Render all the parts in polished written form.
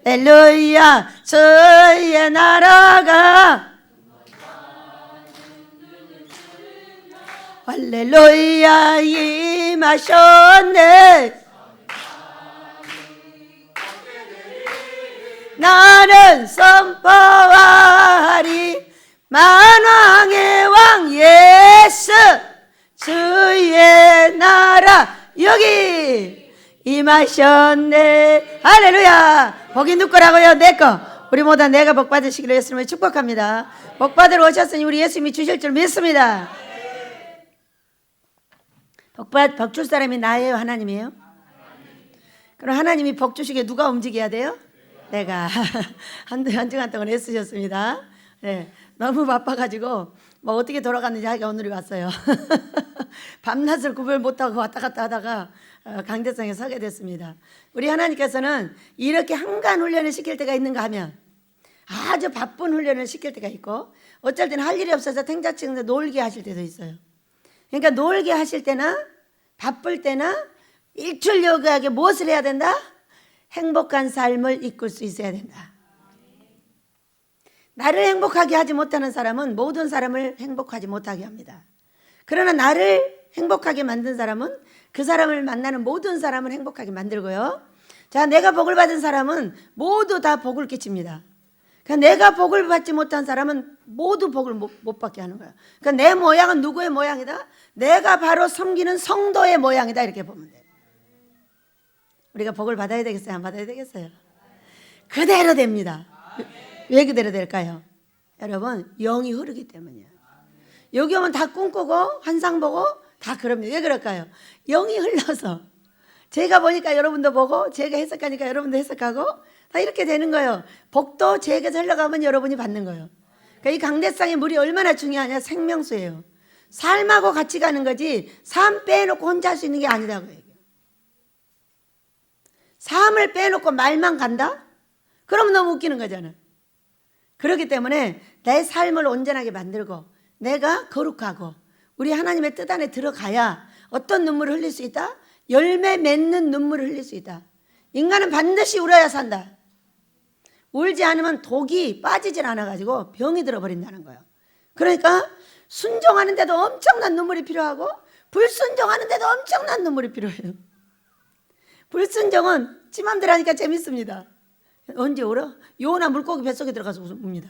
할렐루야 주의 나라가 할렐루야 임하셨네. 나는 선포하리 만왕의 왕 예수 주의 나라 여기 임하셨네. 할렐루야. 복이 누구 거라고요? 내 거. 우리 모두 내가 복 받으시기로 예수님을 축복합니다. 복 받으러 오셨으니 우리 예수님이 주실 줄 믿습니다. 복 줄 사람이 나예요, 하나님이에요? 그럼 하나님이 복 주시게 누가 움직여야 돼요? 내가. 한 주간 동안 애쓰셨습니다. 네, 너무 바빠가지고 뭐 어떻게 돌아갔는지 하기가 오늘이 왔어요. 밤낮을 구별 못하고 왔다 갔다 하다가 강대상에 서게 됐습니다. 우리 하나님께서는 이렇게 한간 훈련을 시킬 때가 있는가 하면 아주 바쁜 훈련을 시킬 때가 있고 어쩔 때는 할 일이 없어서 탱자치면서 놀게 하실 때도 있어요. 그러니까 놀게 하실 때나 바쁠 때나 일출요구하게 무엇을 해야 된다? 행복한 삶을 이끌 수 있어야 된다. 나를 행복하게 하지 못하는 사람은 모든 사람을 행복하지 못하게 합니다. 그러나 나를 행복하게 만든 사람은 그 사람을 만나는 모든 사람을 행복하게 만들고요. 자, 내가 복을 받은 사람은 모두 다 복을 끼칩니다. 그러니까 내가 복을 받지 못한 사람은 모두 복을 못 받게 하는 거예요. 그러니까 내 모양은 누구의 모양이다? 내가 바로 섬기는 성도의 모양이다. 이렇게 보면 돼요. 우리가 복을 받아야 되겠어요? 안 받아야 되겠어요? 그대로 됩니다. 왜 그대로 될까요? 여러분, 영이 흐르기 때문이에요. 여기 오면 다 꿈꾸고 환상 보고 다 그럽니다. 왜 그럴까요? 영이 흘러서 제가 보니까 여러분도 보고 제가 해석하니까 여러분도 해석하고 다 이렇게 되는 거예요. 복도 제게서 흘러가면 여러분이 받는 거예요. 그러니까 이 강대상의 물이 얼마나 중요하냐? 생명수예요. 삶하고 같이 가는 거지 삶 빼놓고 혼자 할 수 있는 게 아니라고 얘기해요. 삶을 빼놓고 말만 간다? 그러면 너무 웃기는 거잖아. 그렇기 때문에 내 삶을 온전하게 만들고 내가 거룩하고 우리 하나님의 뜻 안에 들어가야 어떤 눈물을 흘릴 수 있다? 열매 맺는 눈물을 흘릴 수 있다. 인간은 반드시 울어야 산다. 울지 않으면 독이 빠지질 않아가지고 병이 들어버린다는 거예요. 그러니까 순종하는데도 엄청난 눈물이 필요하고 불순종하는데도 엄청난 눈물이 필요해요. 불순종은 지 맘대로 하니까 재밌습니다. 언제 울어? 요나 물고기 뱃속에 들어가서 웁니다.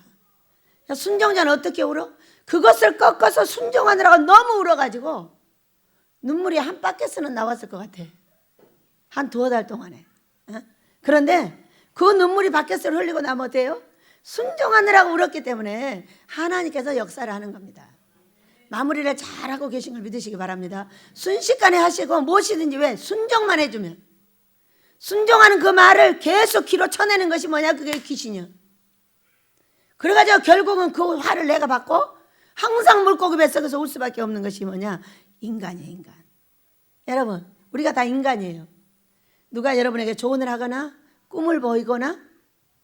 순종자는 어떻게 울어? 그것을 꺾어서 순종하느라고 너무 울어가지고 눈물이 한 바켓은 나왔을 것 같아. 한 두어 달 동안에. 그런데 그 눈물이 바켓을 흘리고 나면 어때요? 순종하느라고 울었기 때문에 하나님께서 역사를 하는 겁니다. 마무리를 잘하고 계신 걸 믿으시기 바랍니다. 순식간에 하시고 무엇이든지 왜? 순종만 해주면. 순종하는 그 말을 계속 귀로 쳐내는 것이 뭐냐? 그게 귀신이야. 그래가지고 결국은 그 화를 내가 받고 항상 물고기 뱃속에서 울 수밖에 없는 것이 뭐냐? 인간이에요, 인간. 여러분, 우리가 다 인간이에요. 누가 여러분에게 조언을 하거나 꿈을 보이거나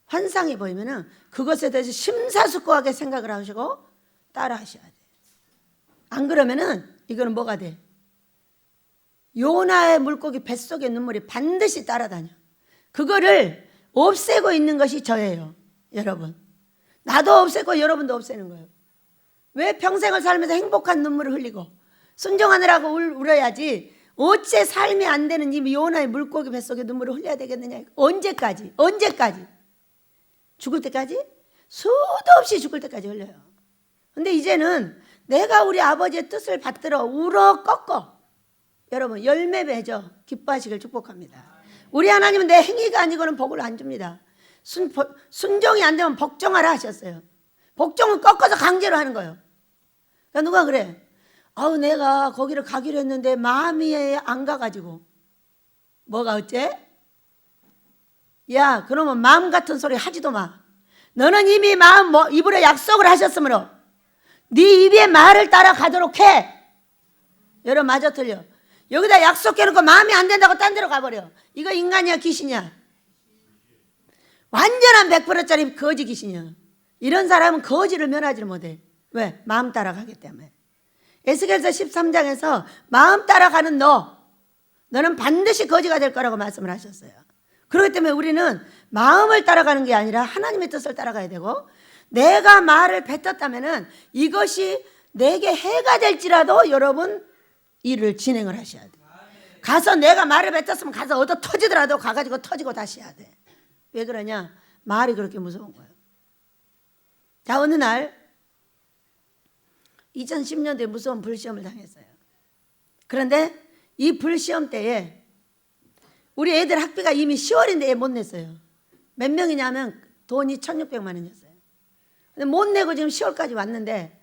환상이 보이면은 그것에 대해서 심사숙고하게 생각을 하시고 따라 하셔야 돼요. 안 그러면은 이거는 뭐가 돼? 요나의 물고기 뱃속의 눈물이 반드시 따라다녀. 그거를 없애고 있는 것이 저예요, 여러분. 나도 없애고 여러분도 없애는 거예요. 왜 평생을 살면서 행복한 눈물을 흘리고 순종하느라고 울어야지 어째 삶이 안 되는 이 요나의 물고기 뱃속의 눈물을 흘려야 되겠느냐. 언제까지? 죽을 때까지? 수도 없이 죽을 때까지 흘려요. 근데 이제는 내가 우리 아버지의 뜻을 받들어 울어 꺾어 여러분 열매 맺어 기뻐하시길 축복합니다. 우리 하나님은 내 행위가 아니고는 복을 안 줍니다. 순종이 안 되면 복종하라 하셨어요. 복종은 꺾어서 강제로 하는 거예요. 그러니까 누가 그래? 내가 거기를 가기로 했는데 마음이 안 가가지고. 뭐가 어째? 야, 그러면 마음 같은 소리 하지도 마. 너는 이미 입으로 약속을 하셨으므로 네 입의 말을 따라가도록 해. 여러분 맞아 틀려? 여기다 약속해놓고 마음이 안 된다고 딴 데로 가버려. 이거 인간이야 귀신이야? 완전한 100%짜리 거지 귀신이야. 이런 사람은 거지를 면하지를 못해. 왜? 마음 따라가기 때문에. 에스겔서 13장에서 마음 따라가는 너는 반드시 거지가 될 거라고 말씀을 하셨어요. 그렇기 때문에 우리는 마음을 따라가는 게 아니라 하나님의 뜻을 따라가야 되고, 내가 말을 뱉었다면은 이것이 내게 해가 될지라도 여러분 일을 진행을 하셔야 돼. 가서 내가 말을 뱉었으면 가서 얻어 터지더라도 가가지고 터지고 다시 해야 돼. 왜 그러냐? 말이 그렇게 무서운 거예요. 자, 어느 날 2010년도에 무서운 불시험을 당했어요. 그런데 이 불시험 때에 우리 애들 학비가 이미 10월인데 못 냈어요. 몇 명이냐면 돈이 1,600만 원이었어요. 근데 못 내고 지금 10월까지 왔는데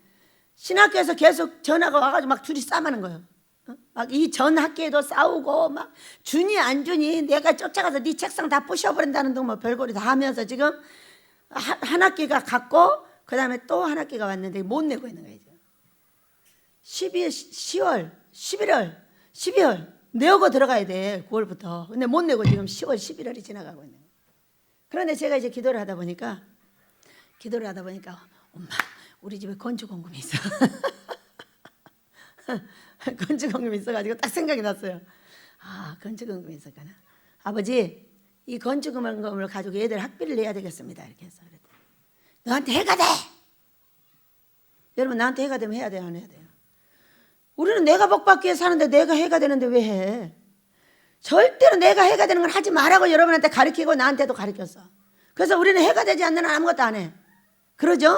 신학교에서 계속 전화가 와가지고 막 둘이 싸우는 거예요. 막 이 전 학기에도 싸우고 막 주니 안 주니 내가 쫓아가서 네 책상 다 부셔버린다는 등 뭐 별거리 다 하면서 지금 한 학기가 갔고 그 다음에 또 한 학기가 왔는데 못 내고 있는 거예요. 10월, 11월, 12월 내고 들어가야 돼. 9월부터. 근데 못 내고 지금 10월, 11월이 지나가고 있는 거예요. 그런데 제가 이제 기도를 하다 보니까 엄마 우리 집에 건축원금이 있어. 건축원금이 있어가지고 딱 생각이 났어요. 아, 건축원금이 있었구나. 아버지, 이 건축원금을 가지고 애들 학비를 내야 되겠습니다. 이렇게 해서 그랬더니 너한테 해가 돼. 여러분, 나한테 해가 되면 해야 돼요, 안 해야 돼요? 우리는 내가 복 받기 위해 사는데 내가 해가 되는데 왜 해? 절대로 내가 해가 되는 걸 하지 말라고 여러분한테 가르치고 나한테도 가르쳤어. 그래서 우리는 해가 되지 않는 한 아무것도 안 해. 그러죠?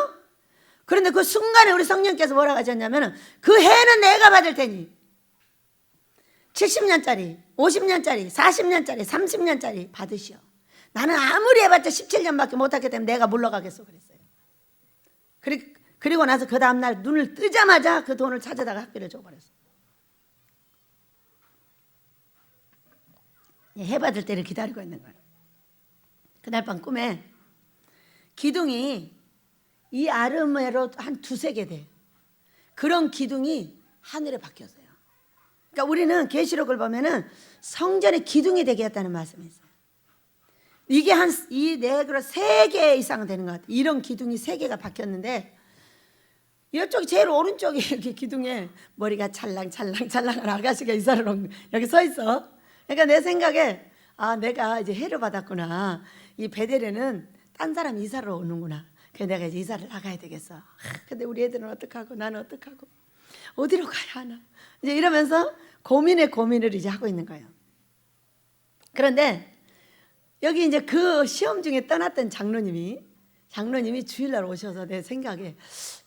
그런데 그 순간에 우리 성령께서 뭐라고 하셨냐면 그 해는 내가 받을 테니 70년짜리, 50년짜리, 40년짜리, 30년짜리 받으시오. 나는 아무리 해봤자 17년밖에 못하기 때문에 내가 물러가겠어 그랬어요. 그리고 나서 그 다음날 눈을 뜨자마자 그 돈을 찾아다가 학비를 줘버렸어요. 해 받을 때를 기다리고 있는 거예요. 그날 밤 꿈에 기둥이 이 아름으로 한 두세 개 돼. 그런 기둥이 하늘에 박혔어요. 그러니까 우리는 계시록을 보면은 성전의 기둥이 되게 했다는 말씀이 있어요. 이게 네 그릇 3개 이상 되는 것 같아요. 이런 기둥이 3개가 박혔는데 이쪽이 제일 오른쪽에 이렇게 기둥에 머리가 찰랑찰랑한 아가씨가 이사를 여기 서 있어. 그러니까 내 생각에 아, 내가 이제 해를 받았구나. 이 베델에는 딴 사람이 이사를 오는구나. 그래서 내가 이제 이사를 나가야 되겠어. 근데 우리 애들은 어떡하고 나는 어떡하고 어디로 가야 하나. 이제 이러면서 고민을 이제 하고 있는 거예요. 그런데 여기 이제 그 시험 중에 떠났던 장로님이 주일날 오셔서 내 생각에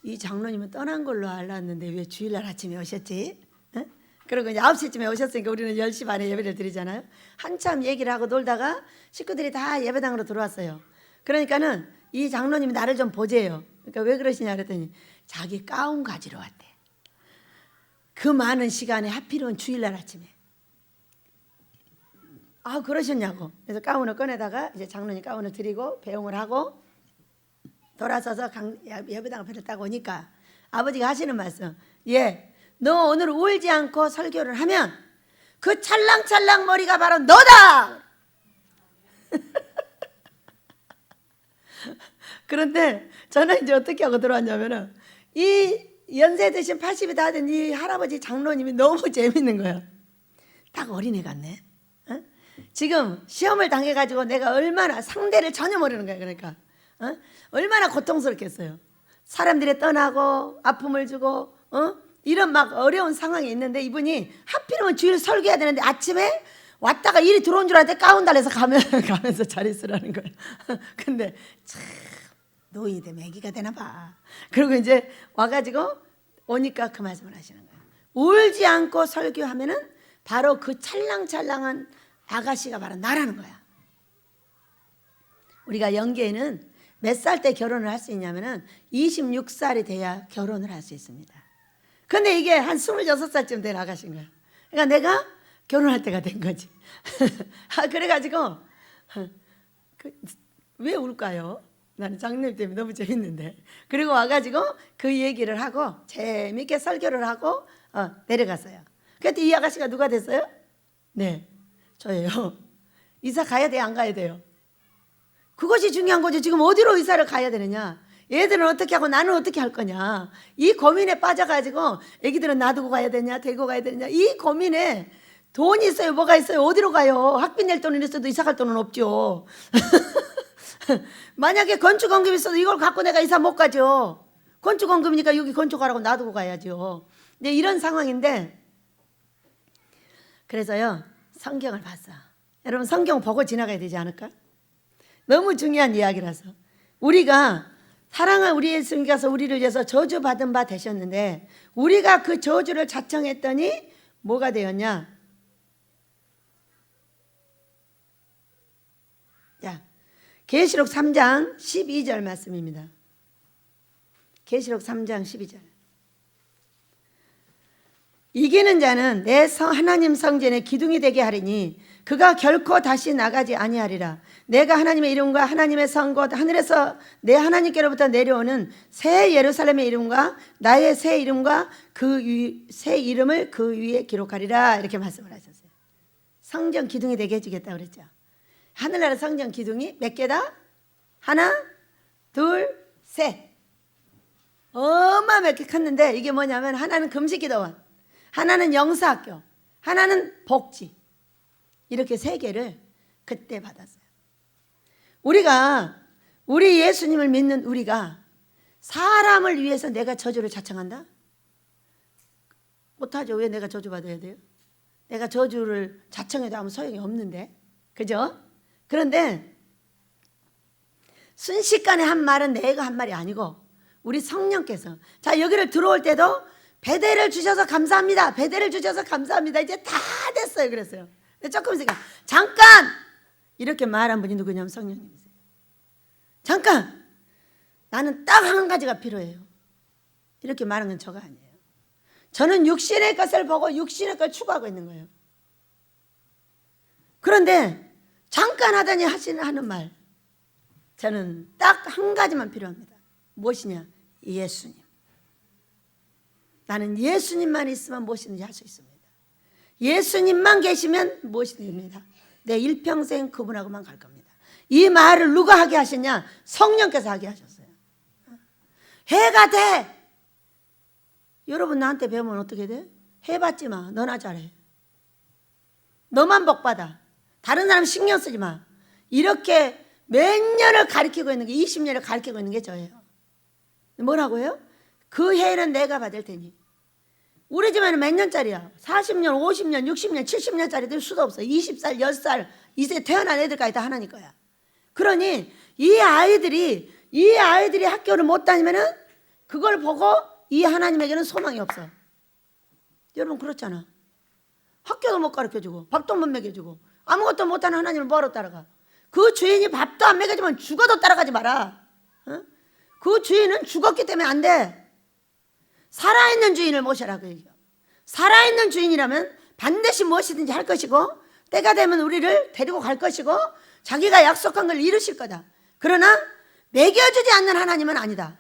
이 장로님은 떠난 걸로 알았는데 왜 주일날 아침에 오셨지? 응? 그리고 이제 9시쯤에 오셨으니까 우리는 10시 반에 예배를 드리잖아요. 한참 얘기를 하고 놀다가 식구들이 다 예배당으로 들어왔어요. 그러니까는 이 장로님이 나를 좀 보재요. 그러니까 왜 그러시냐 그랬더니 자기 가운 가지러 왔대. 그 많은 시간에 하필이면 주일날 아침에. 아, 그러셨냐고. 그래서 가운을 꺼내다가 이제 장로님 가운을 드리고 배웅을 하고 돌아서서 예배당 앞에 딱 오니까 아버지가 하시는 말씀. 예, 너 오늘 울지 않고 설교를 하면 그 찰랑찰랑 머리가 바로 너다. 그런데 저는 이제 어떻게 하고 들어왔냐면은 이 연세 드신 80이 다 된 이 할아버지 장로님이 너무 재밌는 거야. 딱 어린애 같네. 어? 지금 시험을 당해가지고 내가 얼마나 상대를 전혀 모르는 거야. 그러니까 얼마나 고통스럽겠어요. 사람들이 떠나고 아픔을 주고 이런 막 어려운 상황이 있는데 이분이 하필이면 주일 설교해야 되는데 아침에 왔다가 일이 들어온 줄 알았는데 가운 달래서 가면서 잘 있으라는 거예요. 근데 참 노인이 되면 애기가 되나 봐. 그리고 이제 와가지고 오니까 그 말씀을 하시는 거예요. 울지 않고 설교하면은 바로 그 찰랑찰랑한 아가씨가 바로 나라는 거야. 우리가 영계에는 몇 살 때 결혼을 할 수 있냐면은 26살이 돼야 결혼을 할 수 있습니다. 근데 이게 한 26살쯤 된 아가씨인 거야. 그러니까 내가 결혼할 때가 된 거지. 그래가지고 왜 울까요? 나는 장로님 때문에 너무 재밌는데. 그리고 와가지고 그 얘기를 하고 재밌게 설교를 하고 내려갔어요. 그때 이 아가씨가 누가 됐어요? 네, 저예요. 이사 가야 돼요, 안 가야 돼요? 그것이 중요한 거죠. 지금 어디로 이사를 가야 되느냐? 얘들은 어떻게 하고 나는 어떻게 할 거냐? 이 고민에 빠져가지고 애기들은 놔두고 가야 되냐, 데리고 가야 되냐? 이 고민에 돈이 있어요? 뭐가 있어요? 어디로 가요? 학비 낼 돈은 있어도 이사 갈 돈은 없죠. 만약에 건축원금이 있어도 이걸 갖고 내가 이사 못 가죠. 건축원금이니까 여기 건축하라고 놔두고 가야죠. 근데 이런 상황인데, 그래서요 성경을 봤어. 여러분 성경 보고 지나가야 되지 않을까? 너무 중요한 이야기라서. 우리가 사랑한 우리 예수님께서 우리를 위해서 저주받은 바 되셨는데, 우리가 그 저주를 자청했더니 뭐가 되었냐? 자, 계시록 3장 12절 말씀입니다. 계시록 3장 12절. 이기는 자는 내 하나님 성전의 기둥이 되게 하리니 그가 결코 다시 나가지 아니하리라. 내가 하나님의 이름과 하나님의 성곧 하늘에서 내 하나님께로부터 내려오는 새 예루살렘의 이름과 나의 새 이름과 그 새 이름을 그 위에 기록하리라. 이렇게 말씀을 하셨어요. 성전 기둥이 되게 해주겠다고 그랬죠. 하늘나라 성전 기둥이 몇 개다? 하나, 둘, 셋. 어마어마하게 컸는데, 이게 뭐냐면 하나는 금식기도원, 하나는 영사학교, 하나는 복지, 이렇게 세 개를 그때 받았어요. 우리 예수님을 믿는 우리가 사람을 위해서 내가 저주를 자청한다? 못하죠. 왜 내가 저주받아야 돼요? 내가 저주를 자청해도 아무 소용이 없는데, 그죠? 그런데 순식간에 한 말은 내가 한 말이 아니고 우리 성령께서, 자, 여기를 들어올 때도 배대를 주셔서 감사합니다. 배대를 주셔서 감사합니다. 이제 다 됐어요. 그랬어요. 조금 있으니까 잠깐! 이렇게 말한 분이 누구냐면 성령님이세요. 잠깐! 나는 딱 한 가지가 필요해요. 이렇게 말한 건 저가 아니에요. 저는 육신의 것을 보고 육신의 걸 추구하고 있는 거예요. 그런데 잠깐 하더니 하는 말, 저는 딱 한 가지만 필요합니다. 무엇이냐? 예수님. 나는 예수님만 있으면 무엇이든지 할 수 있습니다. 예수님만 계시면 무엇이든지 됩니다. 내 일평생 그분하고만 갈 겁니다. 이 말을 누가 하게 하셨냐? 성령께서 하게 하셨어요. 해가 돼. 여러분 나한테 배우면 어떻게 돼? 해봤지 마. 너나 잘해. 너만 복받아. 다른 사람 신경 쓰지 마. 이렇게 몇 년을 가르치고 있는 게, 20년을 가르치고 있는 게 저예요. 뭐라고 해요? 그 해는 내가 받을 테니. 우리 집에는 몇 년짜리야? 40년, 50년, 60년, 70년짜리들 수도 없어. 20살, 10살, 이제 태어난 애들까지 다 하나님 거야. 그러니 이 아이들이 학교를 못 다니면은 그걸 보고 이 하나님에게는 소망이 없어. 여러분 그렇잖아. 학교도 못 가르쳐주고 밥도 못 먹여주고 아무것도 못하는 하나님을 뭐하러 따라가? 그 주인이 밥도 안 먹여주면 죽어도 따라가지 마라. 어? 그 주인은 죽었기 때문에 안 돼. 살아있는 주인을 모셔라고 얘기해요. 살아있는 주인이라면 반드시 무엇이든지 할 것이고, 때가 되면 우리를 데리고 갈 것이고, 자기가 약속한 걸 이루실 거다. 그러나 먹여주지 않는 하나님은 아니다.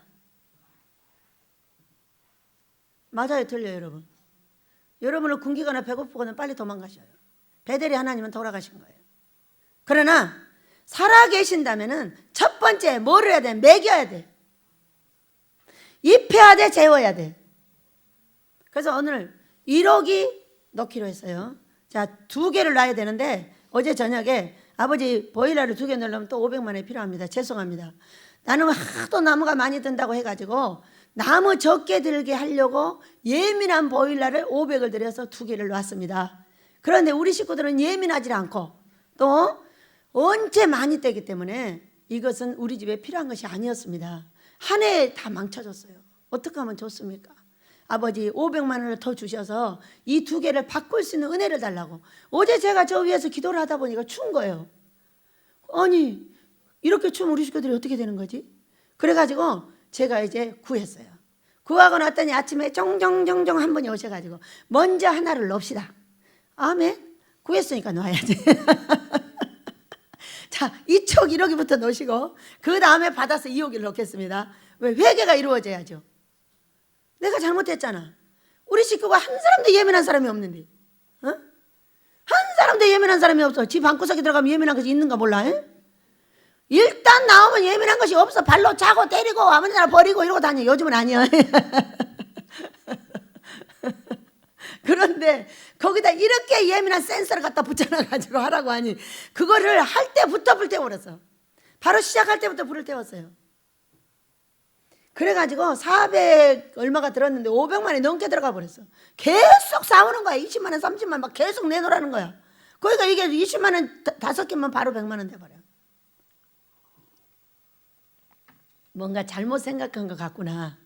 맞아요, 틀려요, 여러분? 여러분을 굶기거나 배고프거나 빨리 도망가셔요. 베델의 하나님은 돌아가신 거예요. 그러나 살아 계신다면은 첫 번째 뭐를 해야 돼? 먹여야 돼. 입혀야 돼, 재워야 돼. 그래서 오늘 1억이 넣기로 했어요. 자, 2개를 놔야 되는데 어제 저녁에 아버지 보일러를 2개 넣으려면 또 500만 원이 필요합니다. 죄송합니다. 나는 하도 나무가 많이 든다고 해가지고 나무 적게 들게 하려고 예민한 보일러를 500을 들여서 2개를 놨습니다. 그런데 우리 식구들은 예민하지 않고 또 언제 많이 떼기 때문에 이것은 우리 집에 필요한 것이 아니었습니다. 한 해에 다 망쳐졌어요. 어떻게 하면 좋습니까? 아버지 500만 원을 더 주셔서 이 2개를 바꿀 수 있는 은혜를 달라고. 어제 제가 저 위에서 기도를 하다 보니까 추운 거예요. 아니 이렇게 추면 우리 식구들이 어떻게 되는 거지? 그래가지고 제가 이제 구했어요. 구하고 났더니 아침에 정정정정 한 분이 오셔가지고 먼저 하나를 넣읍시다. 아멘. 구했으니까 놔야지. 자, 2촉 1호기부터 넣으시고 그 다음에 받아서 2호기를 넣겠습니다. 왜? 회개가 이루어져야죠. 내가 잘못했잖아. 우리 식구가 한 사람도 예민한 사람이 없는데, 어? 한 사람도 예민한 사람이 없어. 집 방구석에 들어가면 예민한 것이 있는가 몰라. 에? 일단 나오면 예민한 것이 없어. 발로 차고 때리고 아무데나 버리고 이러고 다녀. 요즘은 아니야. 그런데 거기다 이렇게 예민한 센서를 갖다 붙여놔가지고 하라고 하니 그거를 할 때부터 불태워버렸어. 바로 시작할 때부터 불을 태웠어요. 그래가지고 400 얼마가 들었는데 500만이 넘게 들어가 버렸어. 계속 싸우는 거야. 20만 원 30만 원 막 계속 내놓으라는 거야. 그러니까 이게 20만 원 5개면 바로 100만 원 돼버려. 뭔가 잘못 생각한 것 같구나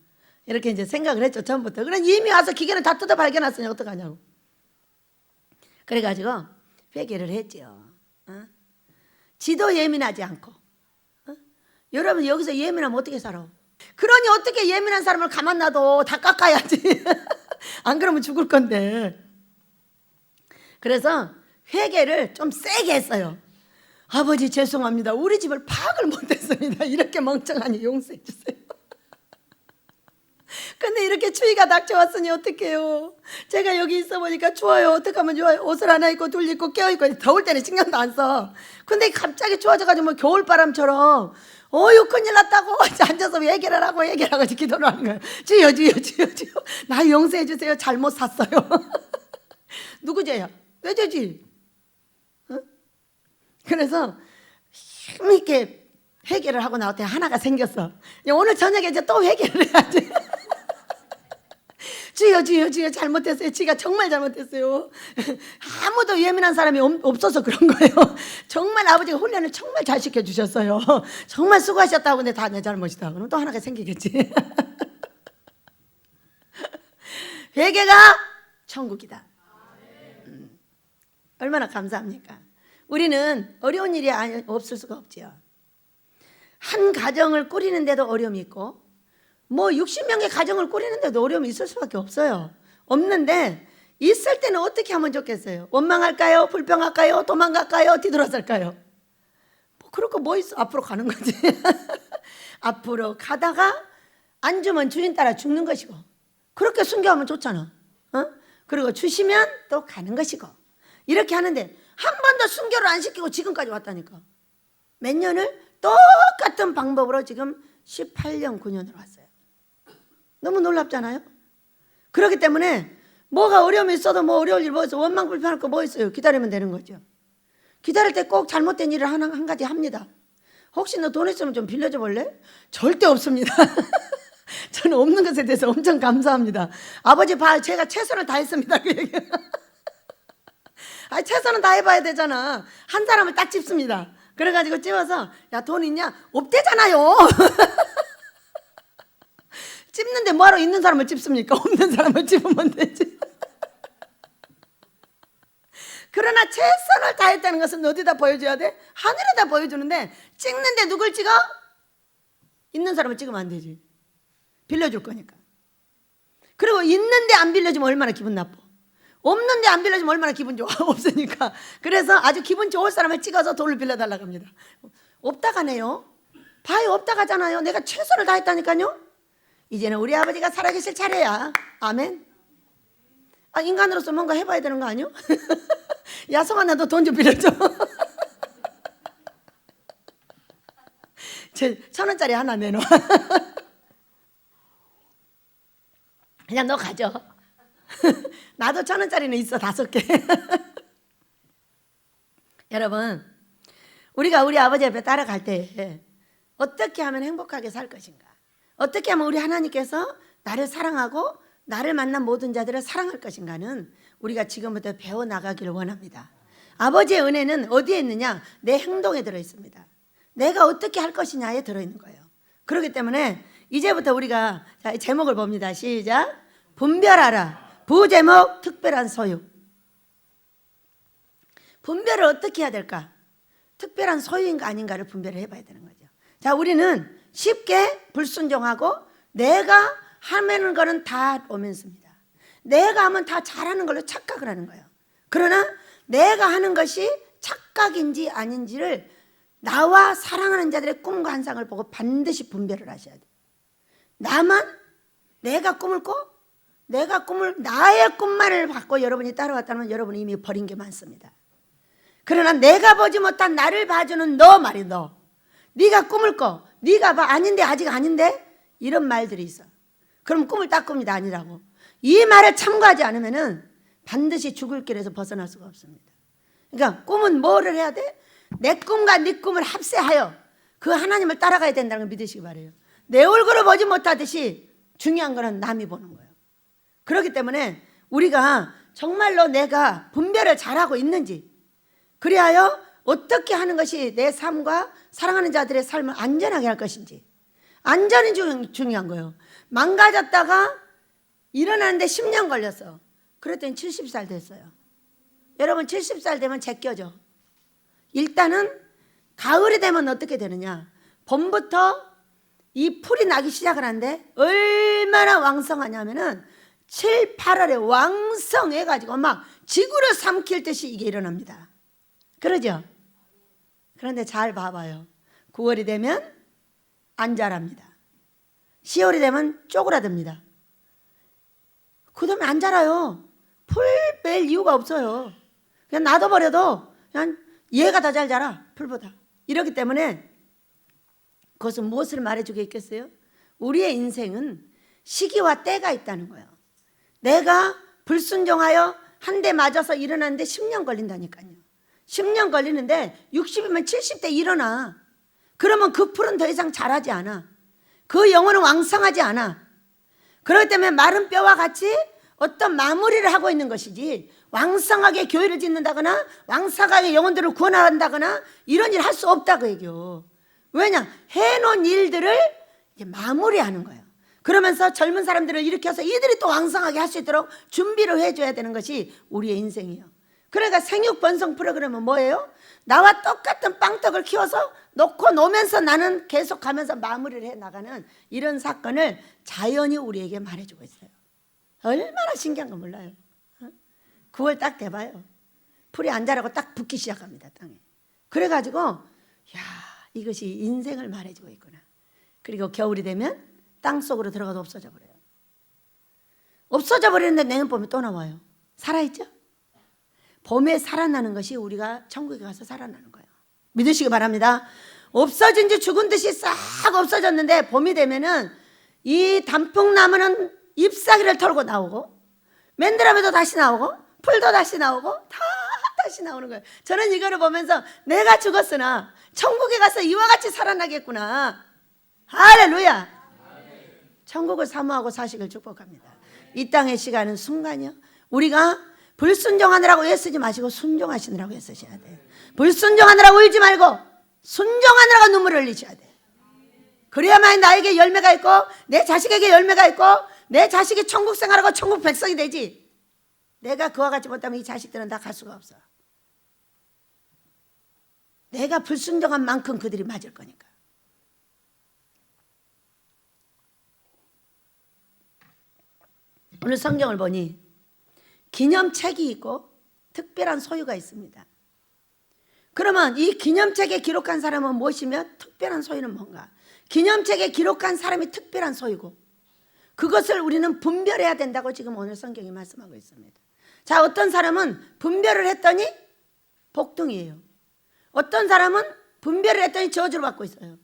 이렇게 이제 생각을 했죠. 처음부터. 그래 이미 와서 기계는 다 뜯어 발견했으니 어떡하냐고. 그래가지고 회개를 했죠. 지도 예민하지 않고. 여러분 여기서 예민하면 어떻게 살아? 그러니 어떻게 예민한 사람을 가만 놔둬. 다 깎아야지. 안 그러면 죽을 건데. 그래서 회개를 좀 세게 했어요. 아버지 죄송합니다. 우리 집을 파악을 못했습니다. 이렇게 멍청하니 용서해 주세요. 근데 이렇게 추위가 닥쳐왔으니 어떡해요. 제가 여기 있어 보니까 추워요. 어떡하면 좋아요. 옷을 하나 입고 둘 입고 껴입고 더울 때는 신경도 안 써. 근데 갑자기 추워져가지고 뭐 겨울바람처럼 어휴 큰일 났다고 앉아서 얘기를 하고 기도를 하는 거예요. 주여 나 용서해 주세요. 잘못 샀어요. 누구 죄야? 내 죄지. 그래서 힘있게 회개를 하고 나왔더니 하나가 생겼어. 오늘 저녁에 이제 또 회개를 해야지. 주여 잘못했어요. 지가 정말 잘못했어요. 아무도 예민한 사람이 없어서 그런 거예요. 정말 아버지가 훈련을 정말 잘 시켜주셨어요. 정말 수고하셨다고. 근데 다 내 잘못이다. 그럼 또 하나가 생기겠지. 회개가 천국이다. 얼마나 감사합니까? 우리는 어려운 일이 없을 수가 없지요. 한 가정을 꾸리는데도 어려움이 있고 뭐 60명의 가정을 꾸리는데도 어려움이 있을 수밖에 없어요. 없는데 있을 때는 어떻게 하면 좋겠어요? 원망할까요? 불평할까요? 도망갈까요? 뒤돌아설까요? 뭐 그럴 거 뭐 있어? 앞으로 가는 거지. 앞으로 가다가 안 주면 주인 따라 죽는 것이고 그렇게 순교하면 좋잖아. 그리고 주시면 또 가는 것이고 이렇게 하는데 한 번도 순교를 안 시키고 지금까지 왔다니까. 몇 년을 똑같은 방법으로 지금 18년 9년으로 왔어요. 너무 놀랍잖아요. 그렇기 때문에 뭐가 어려움이 있어도 뭐 어려울 일 뭐 있어. 원망 불편할 거 뭐 있어요. 기다리면 되는 거죠. 기다릴 때 꼭 잘못된 일을 한 가지 합니다. 혹시 너 돈 있으면 좀 빌려줘 볼래? 절대 없습니다. 저는 없는 것에 대해서 엄청 감사합니다. 아버지 제가 최선을 다했습니다. 그 얘기. 최선은 다해봐야 되잖아. 한 사람을 딱 찝습니다. 그래가지고 찝어서 야 돈 있냐? 없대잖아요. 찝는데 뭐하러 있는 사람을 찝습니까? 없는 사람을 찝으면 되지. 그러나 최선을 다했다는 것은 어디다 보여줘야 돼? 하늘에다 보여주는데 찍는데 누굴 찍어? 있는 사람을 찍으면 안 되지. 빌려줄 거니까. 그리고 있는데 안 빌려주면 얼마나 기분 나빠. 없는데 안 빌려주면 얼마나 기분 좋아. 없으니까. 그래서 아주 기분 좋을 사람을 찍어서 돈을 빌려달라고 합니다. 없다 가네요. 봐요. 없다 가잖아요. 내가 최선을 다했다니까요. 이제는 우리 아버지가 살아계실 차례야. 아멘. 인간으로서 뭔가 해봐야 되는 거 아니요? 야 성환아 너 돈 좀 빌려줘. 1,000원짜리 하나 내놔. 그냥 너 가져. 나도 1,000원짜리는 있어 5개. 여러분 우리가 우리 아버지 옆에 따라갈 때 어떻게 하면 행복하게 살 것인가, 어떻게 하면 우리 하나님께서 나를 사랑하고 나를 만난 모든 자들을 사랑할 것인가는 우리가 지금부터 배워나가기를 원합니다. 아버지의 은혜는 어디에 있느냐? 내 행동에 들어있습니다. 내가 어떻게 할 것이냐에 들어있는 거예요. 그렇기 때문에 이제부터 우리가 제목을 봅니다. 시작. 분별하라. 부제목 특별한 소유. 분별을 어떻게 해야 될까? 특별한 소유인가 아닌가를 분별을 해봐야 되는 거죠. 자, 우리는 쉽게 불순종하고 내가 하는 거는 다 로맨스입니다. 내가 하면 다 잘하는 걸로 착각을 하는 거예요. 그러나 내가 하는 것이 착각인지 아닌지를 나와 사랑하는 자들의 꿈과 환상을 보고 반드시 분별을 하셔야 돼요. 나만 내가 꿈을 꿔? 나의 꿈만을 받고 여러분이 따라왔다면 여러분이 이미 버린 게 많습니다. 그러나 내가 보지 못한 나를 봐주는 너 말이 너. 네가 꿈을 꿔. 네가 봐. 아닌데 아직 아닌데? 이런 말들이 있어. 그럼 꿈을 딱 꿉니다. 아니라고. 이 말을 참고하지 않으면은 반드시 죽을 길에서 벗어날 수가 없습니다. 그러니까 꿈은 뭐를 해야 돼? 내 꿈과 네 꿈을 합세하여 그 하나님을 따라가야 된다는 걸 믿으시기 바라요. 내 얼굴을 보지 못하듯이 중요한 거는 남이 보는 거예요. 그렇기 때문에 우리가 정말로 내가 분별을 잘하고 있는지, 그리하여 어떻게 하는 것이 내 삶과 사랑하는 자들의 삶을 안전하게 할 것인지, 안전이 중요한 거예요. 망가졌다가 일어나는데 10년 걸렸어. 그랬더니 70살 됐어요. 여러분 70살 되면 제껴져. 일단은 가을이 되면 어떻게 되느냐, 봄부터 이 풀이 나기 시작을 하는데 얼마나 왕성하냐면은 7, 8월에 왕성해가지고 막 지구를 삼킬 듯이 이게 일어납니다. 그러죠? 그런데 잘 봐봐요. 9월이 되면 안 자랍니다. 10월이 되면 쪼그라듭니다. 그 다음에 안 자라요. 풀 뺄 이유가 없어요. 그냥 놔둬버려도 그냥 얘가 더 잘 자라, 풀보다. 이렇기 때문에 그것은 무엇을 말해주고 있겠어요? 우리의 인생은 시기와 때가 있다는 거예요. 내가 불순종하여 한 대 맞아서 일어났는데 10년 걸린다니까요. 10년 걸리는데 60이면 70대 일어나. 그러면 그 풀은 더 이상 자라지 않아. 그 영혼은 왕성하지 않아. 그렇기 때문에 마른 뼈와 같이 어떤 마무리를 하고 있는 것이지, 왕성하게 교회를 짓는다거나 왕성하게 영혼들을 구원한다거나 이런 일 할 수 없다고 얘기해요. 왜냐? 해놓은 일들을 이제 마무리하는 거예요. 그러면서 젊은 사람들을 일으켜서 이들이 또 왕성하게 할 수 있도록 준비를 해줘야 되는 것이 우리의 인생이에요. 그러니까 생육 번성 프로그램은 뭐예요? 나와 똑같은 빵떡을 키워서 놓고 노면서 나는 계속 가면서 마무리를 해나가는 이런 사건을 자연이 우리에게 말해주고 있어요. 얼마나 신기한 거 몰라요. 9월 딱 돼봐요. 풀이 안 자라고 딱 붓기 시작합니다, 땅에. 그래가지고 야, 이것이 인생을 말해주고 있구나. 그리고 겨울이 되면 땅 속으로 들어가도 없어져 버려요. 없어져 버리는데 내년 봄에 또 나와요. 살아있죠? 봄에 살아나는 것이 우리가 천국에 가서 살아나는 거예요. 믿으시기 바랍니다. 없어진 지 죽은 듯이 싹 없어졌는데 봄이 되면은 이 단풍나무는 잎사귀를 털고 나오고, 맨드라미도 다시 나오고, 풀도 다시 나오고, 다시 나오는 거예요. 저는 이거를 보면서 내가 죽었으나 천국에 가서 이와 같이 살아나겠구나. 할렐루야. 천국을 사모하고 사시길 축복합니다. 이 땅의 시간은 순간이요. 우리가 불순종하느라고 애쓰지 마시고 순종하시느라고 애쓰셔야 돼요. 불순종하느라고 울지 말고 순종하느라고 눈물을 흘리셔야 돼요. 그래야만 나에게 열매가 있고 내 자식에게 열매가 있고 내 자식이 천국 생활하고 천국 백성이 되지. 내가 그와 같지 못하면 이 자식들은 다 갈 수가 없어. 내가 불순종한 만큼 그들이 맞을 거니까. 오늘 성경을 보니 기념책이 있고 특별한 소유가 있습니다. 그러면 이 기념책에 기록한 사람은 무엇이며 특별한 소유는 뭔가? 기념책에 기록한 사람이 특별한 소유고 그것을 우리는 분별해야 된다고 지금 오늘 성경이 말씀하고 있습니다. 자, 어떤 사람은 분별을 했더니 복등이에요. 어떤 사람은 분별을 했더니 저주를 받고 있어요.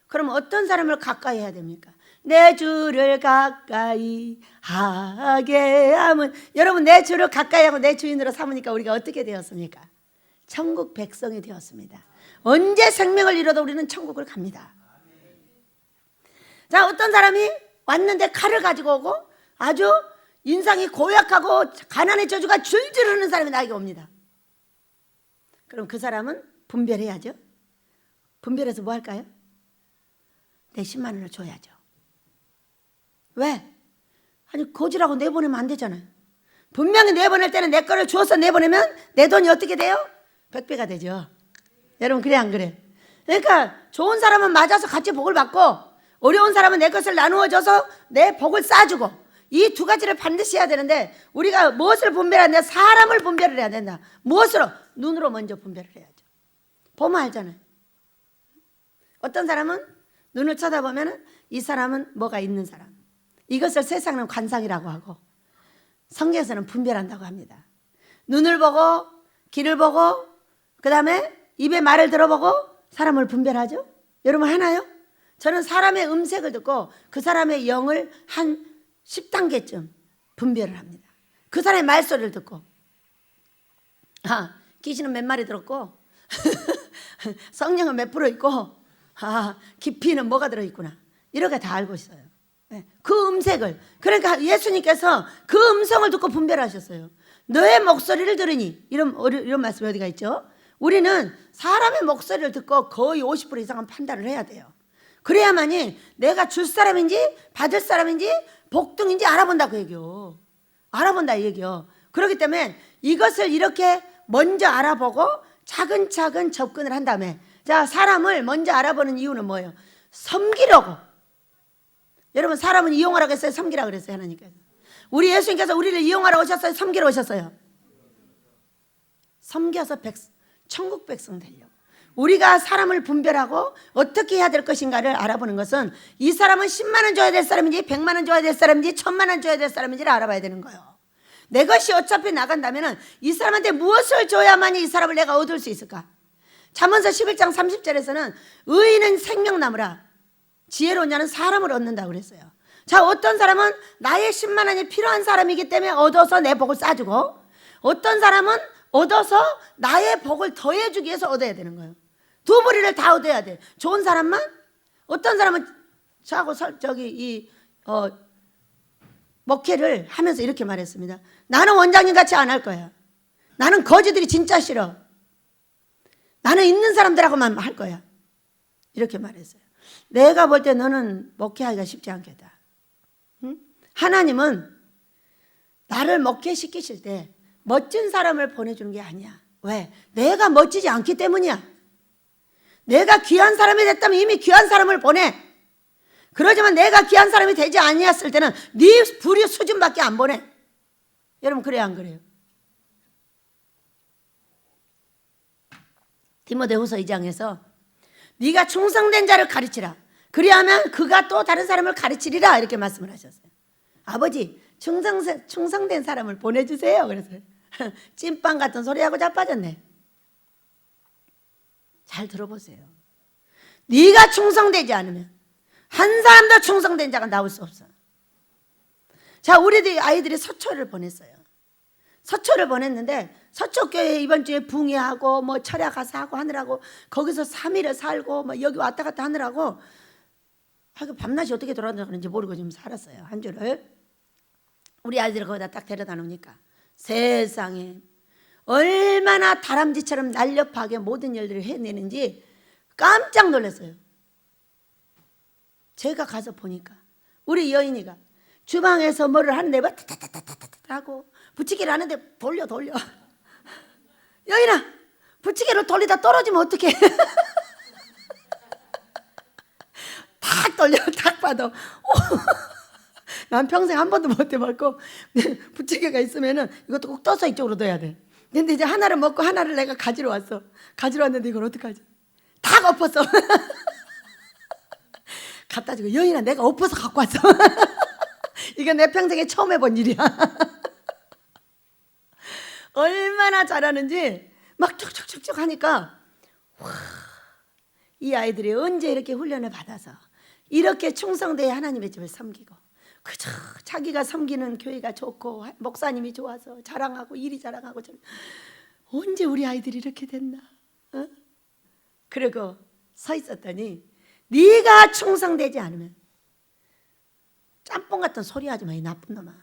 그럼 어떤 사람을 가까이 해야 됩니까? 내 주를 가까이 하게 하면, 여러분 내 주를 가까이 하고 내 주인으로 삼으니까 우리가 어떻게 되었습니까? 천국 백성이 되었습니다. 언제 생명을 잃어도 우리는 천국을 갑니다. 자, 어떤 사람이 왔는데 칼을 가지고 오고 아주 인상이 고약하고 가난의 저주가 줄줄 흐르는 사람이 나에게 옵니다. 그럼 그 사람은 분별해야죠. 분별해서 뭐 할까요? 내 10만 원을 줘야죠. 왜? 아니 거지라고 내보내면 안 되잖아요. 분명히 내보낼 때는 내 거를 주어서 내보내면 내 돈이 어떻게 돼요? 100배가 되죠. 여러분 그래 안 그래? 그러니까 좋은 사람은 맞아서 같이 복을 받고 어려운 사람은 내 것을 나누어줘서 내 복을 쌓아주고, 이 두 가지를 반드시 해야 되는데 우리가 무엇을 분별해야 된다? 사람을 분별을 해야 된다. 무엇으로? 눈으로 먼저 분별을 해야죠. 보면 알잖아요. 어떤 사람은 눈을 쳐다보면 이 사람은 뭐가 있는 사람, 이것을 세상은 관상이라고 하고 성경에서는 분별한다고 합니다. 눈을 보고 귀를 보고 그 다음에 입에 말을 들어보고 사람을 분별하죠. 여러분 하나요? 저는 사람의 음색을 듣고 그 사람의 영을 한 10단계쯤 분별을 합니다. 그 사람의 말소리를 듣고, 귀신은 몇 마리 들었고 성령은 몇 프로 있고, 깊이는 뭐가 들어있구나, 이렇게 다 알고 있어요. 그 음색을, 그러니까 예수님께서 그 음성을 듣고 분별하셨어요. 너의 목소리를 들으니, 이런 말씀이 어디가 있죠? 우리는 사람의 목소리를 듣고 거의 50% 이상은 판단을 해야 돼요. 그래야만이 내가 줄 사람인지 받을 사람인지 복등인지 알아본다, 그 얘기요. 알아본다, 이 얘기요. 그렇기 때문에 이것을 이렇게 먼저 알아보고 차근차근 접근을 한 다음에, 자, 사람을 먼저 알아보는 이유는 뭐예요? 섬기려고. 여러분, 사람은 이용하라고 했어요? 섬기라고 그랬어요? 하나님께서. 우리 예수님께서 우리를 이용하러 오셨어요? 섬기러 오셨어요? 섬겨서 천국 백성 되려고. 우리가 사람을 분별하고 어떻게 해야 될 것인가를 알아보는 것은, 이 사람은 10만 원 줘야 될 사람인지 100만 원 줘야 될 사람인지 1000만 원 줘야 될 사람인지를 알아봐야 되는 거예요. 내 것이 어차피 나간다면 이 사람한테 무엇을 줘야만이 이 사람을 내가 얻을 수 있을까? 잠언서 11장 30절에서는 의인은 생명나무라, 지혜로운 자는 사람을 얻는다고 그랬어요. 자, 어떤 사람은 나의 10만 원이 필요한 사람이기 때문에 얻어서 내 복을 싸주고, 어떤 사람은 얻어서 나의 복을 더해주기 위해서 얻어야 되는 거예요. 두 부리를 다 얻어야 돼. 좋은 사람만. 어떤 사람은 저하고 목회를 하면서 이렇게 말했습니다. 나는 원장님 같이 안 할 거야. 나는 거지들이 진짜 싫어. 나는 있는 사람들하고만 할 거야. 이렇게 말했어요. 내가 볼 때 너는 목회하기가 쉽지 않겠다. 응? 하나님은 나를 목회시키실 때 멋진 사람을 보내주는 게 아니야. 왜? 내가 멋지지 않기 때문이야. 내가 귀한 사람이 됐다면 이미 귀한 사람을 보내. 그러지만 내가 귀한 사람이 되지 아니었을 때는 네 부류 수준밖에 안 보내. 여러분, 그래요, 안 그래요? 디모데후서 2장에서 네가 충성된 자를 가르치라. 그리하면 그가 또 다른 사람을 가르치리라, 이렇게 말씀을 하셨어요. 아버지, 충성된 사람을 보내주세요. 그래서요. 찐빵 같은 소리하고 자빠졌네. 잘 들어보세요. 네가 충성되지 않으면 한 사람도 충성된 자가 나올 수 없어. 자, 우리 아이들이 서초를 보냈어요. 서초를 보냈는데, 서초교회 이번 주에 붕괴하고 뭐 철야 가서 하고 하느라고 거기서 3일을 살고 뭐 여기 왔다 갔다 하느라고 밤낮이 어떻게 돌아가는지 모르고 좀 살았어요. 한 주를. 우리 아이들을 거기다 딱 데려다 놓으니까 세상에 얼마나 다람쥐처럼 날렵하게 모든 일들을 해내는지 깜짝 놀랐어요. 제가 가서 보니까 우리 여인이가 주방에서 뭐를 하는데 타타타타타타 하고 부치기를 하는데 돌려. 여인아, 부치기를 돌리다 떨어지면 어떡해. 탁 돌려. 딱 봐도 난 평생 한 번도 못 해봤고, 부치개가 있으면은 이것도 꼭 떠서 이쪽으로 둬야 돼. 근데 이제 하나를 먹고 하나를 내가 가지러 왔어. 가지러 왔는데 이걸 어떡하지? 다 엎었어. 갖다 주고, 여인아, 내가 엎어서 갖고 왔어. 이건 내 평생에 처음 해본 일이야. 얼마나 잘하는지 막 쭉쭉쭉쭉 하니까, 와, 이 아이들이 언제 이렇게 훈련을 받아서 이렇게 충성되어 하나님의 집을 섬기고, 그저 자기가 섬기는 교회가 좋고 목사님이 좋아서 자랑하고 이리 자랑하고 저리. 언제 우리 아이들이 이렇게 됐나? 어? 그리고 서 있었더니, 네가 충성되지 않으면 짬뽕 같은 소리 하지 마, 이 나쁜 놈아.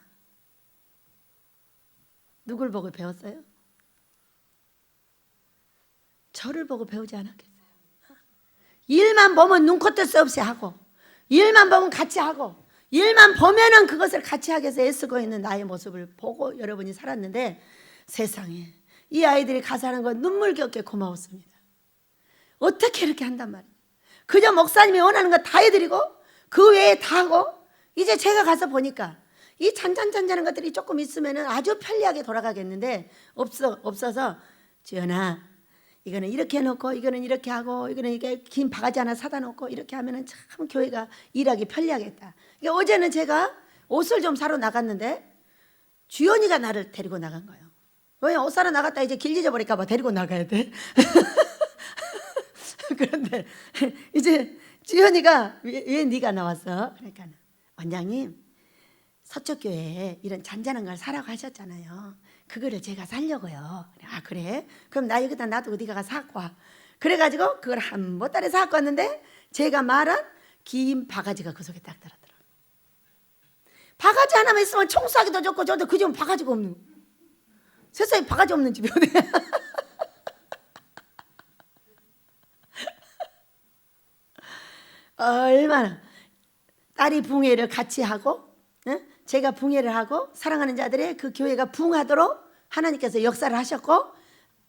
누굴 보고 배웠어요? 저를 보고 배우지 않았겠어요? 일만 보면 눈코 뜰 새 없이 하고, 일만 보면 같이 하고, 일만 보면은 그것을 같이 하기 위해서 애쓰고 있는 나의 모습을 보고 여러분이 살았는데, 세상에 이 아이들이 가서 하는 건 눈물겹게 고마웠습니다. 어떻게 이렇게 한단 말이에요. 그저 목사님이 원하는 거 다 해드리고 그 외에 다 하고, 이제 제가 가서 보니까 이 잔잔잔잔한 것들이 조금 있으면은 아주 편리하게 돌아가겠는데, 없어서 지연아, 이거는 이렇게 해놓고 이거는 이렇게 하고 이거는 이게 긴 바가지 하나 사다 놓고 이렇게 하면은 참 교회가 일하기 편리하겠다. 그러니까 어제는 제가 옷을 좀 사러 나갔는데 주연이가 나를 데리고 나간 거예요. 왜? 옷 사러 나갔다 이제 길 잊어버릴까 봐 데리고 나가야 돼. 그런데 이제 주연이가 왜 네가 나왔어? 그러니까 원장님, 서초교회에 이런 잔잔한 걸 사라고 하셨잖아요. 그거를 제가 사려고요. 아 그래? 그럼 나 여기다 놔두고 네가 가서 사갖고 와. 그래가지고 그걸 한 보따리 사갖고 왔는데 제가 말한 긴 바가지가 그 속에 딱 들었더라. 바가지 하나만 있으면 청소하기도 좋고 저도 그 집은 바가지가 없는 거. 세상에 바가지 없는 집이 어디 얼마나 딸이 붕회를 같이 하고 제가 붕회를 하고 사랑하는 자들의 그 교회가 붕하도록 하나님께서 역사를 하셨고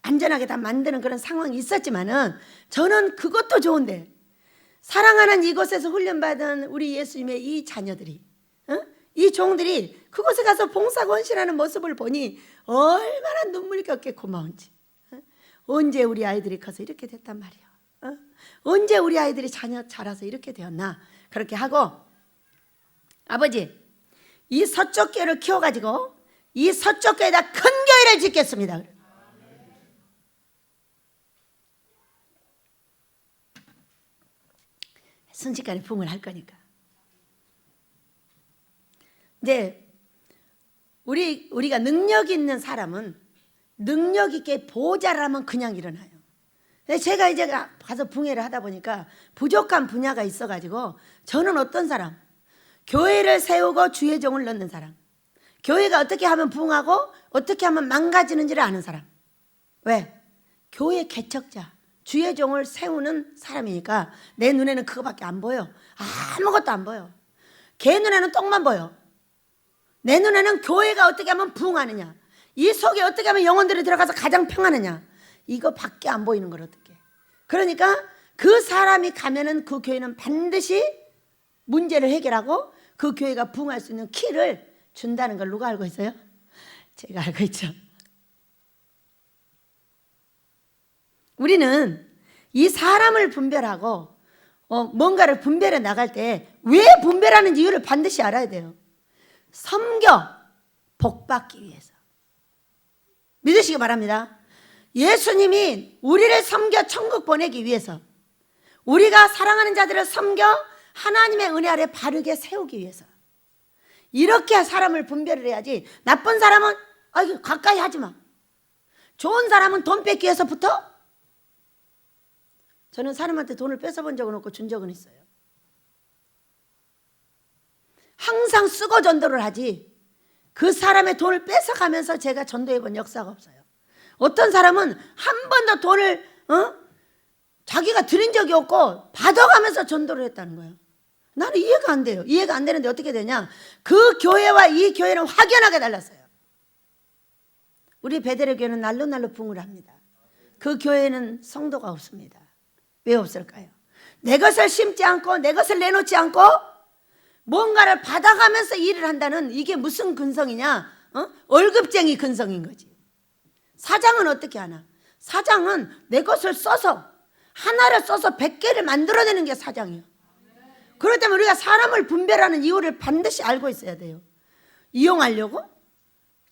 안전하게 다 만드는 그런 상황이 있었지만은 저는 그것도 좋은데 사랑하는 이곳에서 훈련받은 우리 예수님의 이 자녀들이 이 종들이 그곳에 가서 봉사하고 헌신하는 모습을 보니 얼마나 눈물겹게 고마운지. 언제 우리 아이들이 커서 이렇게 됐단 말이야. 언제 우리 아이들이 자라서 이렇게 되었나. 그렇게 하고 아버지 이 서쪽교회를 키워가지고 이 서쪽교회에다 큰 교회를 짓겠습니다. 순식간에 붕을 할 거니까. 이제 우리가 능력 있는 사람은 능력 있게 보좌를 하면 그냥 일어나요. 제가 이제 가서 붕회를 하다 보니까 부족한 분야가 있어가지고 저는 어떤 사람? 교회를 세우고 주의 종을 넣는 사람. 교회가 어떻게 하면 붕하고 어떻게 하면 망가지는지를 아는 사람. 왜? 교회 개척자, 주의 종을 세우는 사람이니까 내 눈에는 그거밖에 안 보여. 아무것도 안 보여. 걔 눈에는 똥만 보여. 내 눈에는 교회가 어떻게 하면 부흥하느냐, 이 속에 어떻게 하면 영혼들이 들어가서 가장 평하느냐, 이거밖에 안 보이는 걸 어떻게. 그러니까 그 사람이 가면은 그 교회는 반드시 문제를 해결하고 그 교회가 부흥할 수 있는 키를 준다는 걸 누가 알고 있어요? 제가 알고 있죠. 우리는 이 사람을 분별하고 뭔가를 분별해 나갈 때 왜 분별하는지 이유를 반드시 알아야 돼요. 섬겨 복받기 위해서. 믿으시기 바랍니다. 예수님이 우리를 섬겨 천국 보내기 위해서, 우리가 사랑하는 자들을 섬겨 하나님의 은혜 아래 바르게 세우기 위해서 이렇게 사람을 분별을 해야지. 나쁜 사람은 가까이 하지 마. 좋은 사람은 돈 뺏기 위해서부터. 저는 사람한테 돈을 뺏어본 적은 없고 준 적은 있어요. 항상 쓰고 전도를 하지 그 사람의 돈을 뺏어가면서 제가 전도해 본 역사가 없어요. 어떤 사람은 한 번도 돈을 자기가 드린 적이 없고 받아가면서 전도를 했다는 거예요. 나는 이해가 안 돼요. 이해가 안 되는데 어떻게 되냐, 그 교회와 이 교회는 확연하게 달랐어요. 우리 베드로 교회는 날로 붕을 합니다. 그 교회는 성도가 없습니다. 왜 없을까요? 내 것을 심지 않고 내 것을 내놓지 않고 뭔가를 받아가면서 일을 한다는, 이게 무슨 근성이냐? 월급쟁이 근성인 거지. 사장은 어떻게 하나? 사장은 내 것을 써서, 하나를 써서 100개를 만들어내는 게 사장이에요. 그렇기 때문에 우리가 사람을 분별하는 이유를 반드시 알고 있어야 돼요. 이용하려고?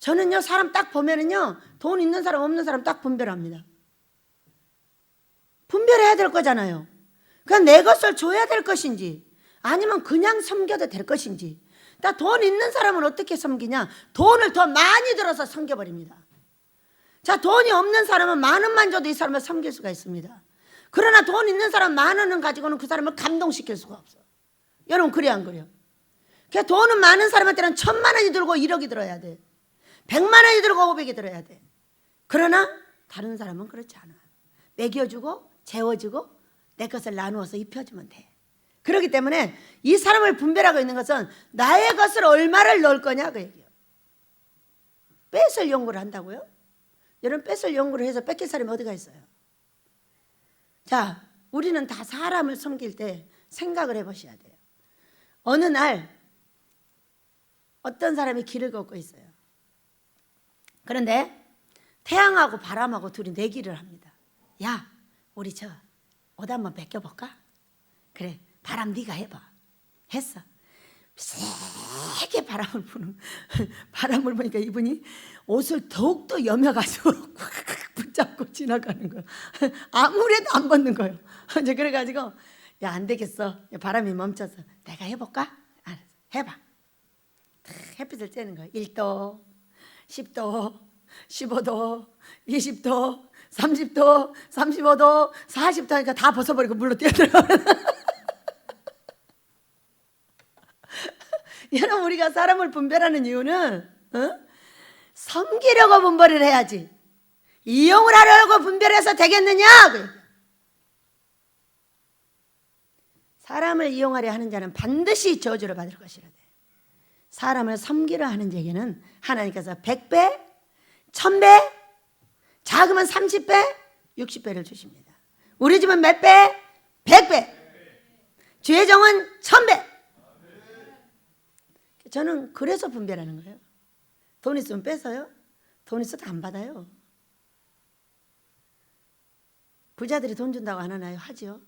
저는요, 사람 딱 보면은요, 돈 있는 사람 없는 사람 딱 분별합니다. 분별해야 될 거잖아요. 그냥 내 것을 줘야 될 것인지 아니면 그냥 섬겨도 될 것인지. 돈 있는 사람은 어떻게 섬기냐? 돈을 더 많이 들어서 섬겨버립니다. 자, 돈이 없는 사람은 10,000원만 줘도 이 사람을 섬길 수가 있습니다. 그러나 돈 있는 사람 10,000원은 가지고는 그 사람을 감동시킬 수가 없어. 여러분 그래 안 그래요? 그러니까 돈은 많은 사람한테는 1,000,000원이 들고 1억이 들어야 돼. 100,000원이 들고 500이 들어야 돼. 그러나 다른 사람은 그렇지 않아. 먹여주고 재워주고 내 것을 나누어서 입혀주면 돼. 그렇기 때문에 이 사람을 분별하고 있는 것은 나의 것을 얼마를 넣을 거냐 그 얘기예요. 뺏을 연구를 한다고요? 여러분 뺏을 연구를 해서 뺏길 사람이 어디가 있어요? 자, 우리는 다 사람을 섬길 때 생각을 해보셔야 돼요. 어느 날 어떤 사람이 길을 걷고 있어요. 그런데 태양하고 바람하고 둘이 내기를 합니다. 야, 우리 옷 한번 벗겨볼까? 그래, 바람 네가 해봐. 했어. 세게 바람을 부는, 바람을 보니까 이분이 옷을 더욱더 여며가지고 꽉 붙잡고 지나가는 거예요. 아무래도 안 벗는 거예요. 이제 그래가지고 야, 안 되겠어. 바람이 멈춰서 내가 해볼까? 알았어, 해봐. 햇빛을 쬐는 거예요. 1도, 10도, 15도, 20도, 30도, 35도, 40도 하니까 다 벗어버리고 물로 뛰어들어가요. 여러분, 우리가 사람을 분별하는 이유는 섬기려고 분별을 해야지 이용을 하려고 분별해서 되겠느냐? 사람을 이용하려 하는 자는 반드시 저주를 받을 것이라. 사람을 섬기려 하는 자에게는 하나님께서 100배, 1000배, 작으면 30배, 60배를 주십니다. 우리 집은 몇 배? 100배. 주의 정은 1000배. 저는 그래서 분별하는 거예요. 돈 있으면 뺏어요? 돈 있어도 안 받아요. 부자들이 돈 준다고 안 하나요? 하지요.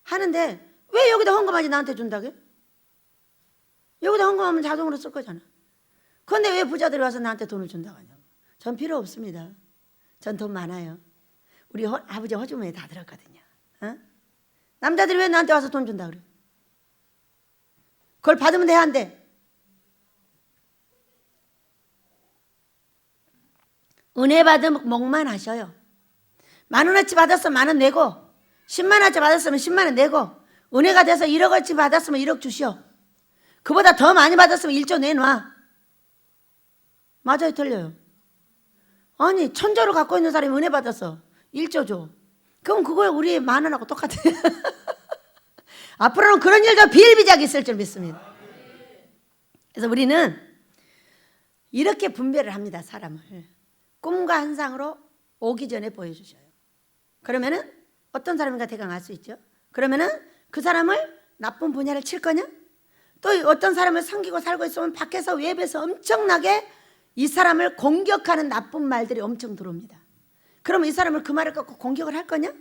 하는데 왜 여기다 헌금하지 나한테 준다게? 여기다 헌금하면 자동으로 쓸 거잖아. 그런데 왜 부자들이 와서 나한테 돈을 준다고 하냐고. 전 필요 없습니다. 전 돈 많아요. 우리 아버지 허주머니에 다 들었거든요. 남자들이 왜 나한테 와서 돈 준다 그래? 그걸 받으면 돼, 안 돼? 은혜 받으면 목만 하셔요. 10,000원어치 받았으면 10,000원 내고 100,000원어치 받았으면 100,000원 내고 은혜가 돼서 1억어치 받았으면 1억 주시오. 그보다 더 많이 받았으면 1조 내놔. 맞아요, 틀려요? 아니, 1,000조를 갖고 있는 사람이 은혜 받았어. 1조 줘. 그럼 그거에 우리 10,000원하고 똑같아. 앞으로는 그런 일도 비일비재하게 있을 줄 믿습니다. 그래서 우리는 이렇게 분별을 합니다, 사람을. 꿈과 환상으로 오기 전에 보여주셔요. 그러면은 어떤 사람인가 대강 알 수 있죠. 그러면은 그 사람을 나쁜 분야를 칠 거냐? 또 어떤 사람을 섬기고 살고 있으면 밖에서 외부에서 엄청나게 이 사람을 공격하는 나쁜 말들이 엄청 들어옵니다. 그러면 이 사람을 그 말을 갖고 공격을 할 거냐?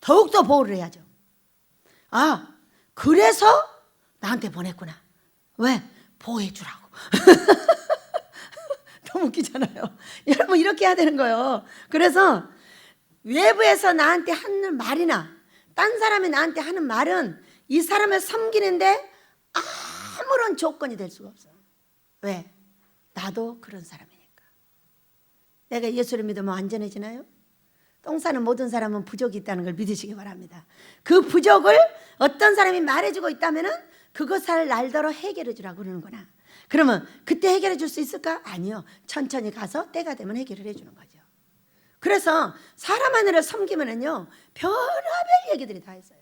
더욱더 보호를 해야죠. 아, 그래서 나한테 보냈구나. 왜? 보호해 주라고. 너무 웃기잖아요. 여러분, 이렇게 해야 되는 거예요. 그래서 외부에서 나한테 하는 말이나 딴 사람이 나한테 하는 말은 이 사람을 섬기는데 아무런 조건이 될 수가 없어요. 왜? 나도 그런 사람이니까. 내가 예수를 믿으면 완전해지나요? 똥 싸는 모든 사람은 부족이 있다는 걸 믿으시기 바랍니다. 그 부족을 어떤 사람이 말해주고 있다면 그것을 날더러 해결해 주라고 그러는구나. 그러면 그때 해결해 줄 수 있을까? 아니요. 천천히 가서 때가 되면 해결을 해주는 거죠. 그래서 사람 하나를 섬기면은요, 별의별 얘기들이 다 있어요.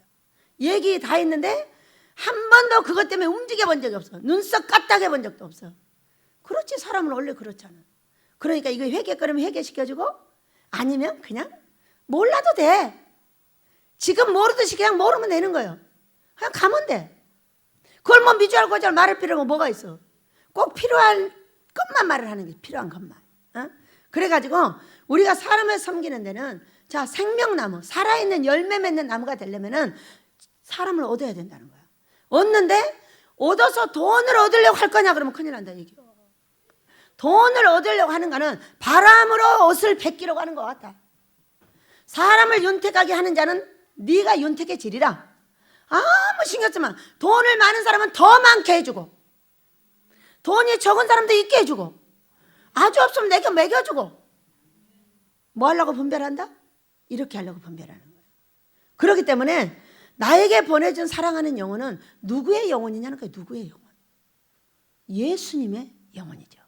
얘기 다 있는데 한 번도 그것 때문에 움직여 본 적이 없어. 눈썹 까딱해 본 적도 없어. 그렇지, 사람은 원래 그렇잖아. 그러니까 이거 회개거리면 회개시켜주고, 아니면 그냥 몰라도 돼. 지금 모르듯이 그냥 모르면 되는 거예요. 그냥 가면 돼. 그걸 뭐 미주알 고주알 말할 필요가 뭐가 있어. 꼭 필요한 것만 말을 하는 게 필요한 것만. 그래가지고 우리가 사람을 섬기는 데는, 자, 생명나무, 살아있는 열매 맺는 나무가 되려면은 사람을 얻어야 된다는 거야. 얻는데 얻어서 돈을 얻으려고 할 거냐 그러면 큰일 난다 얘기요. 돈을 얻으려고 하는 거는 바람으로 옷을 벗기려고 하는 것 같아. 사람을 윤택하게 하는 자는 네가 윤택해지리라. 아무 신경 쓰면 돈을 많은 사람은 더 많게 해주고, 돈이 적은 사람도 있게 해주고, 아주 없으면 내가 먹여주고. 뭐 하려고 분별한다? 이렇게 하려고 분별하는 거예요. 그렇기 때문에 나에게 보내준 사랑하는 영혼은 누구의 영혼이냐는 거예요. 누구의 영혼? 예수님의 영혼이죠.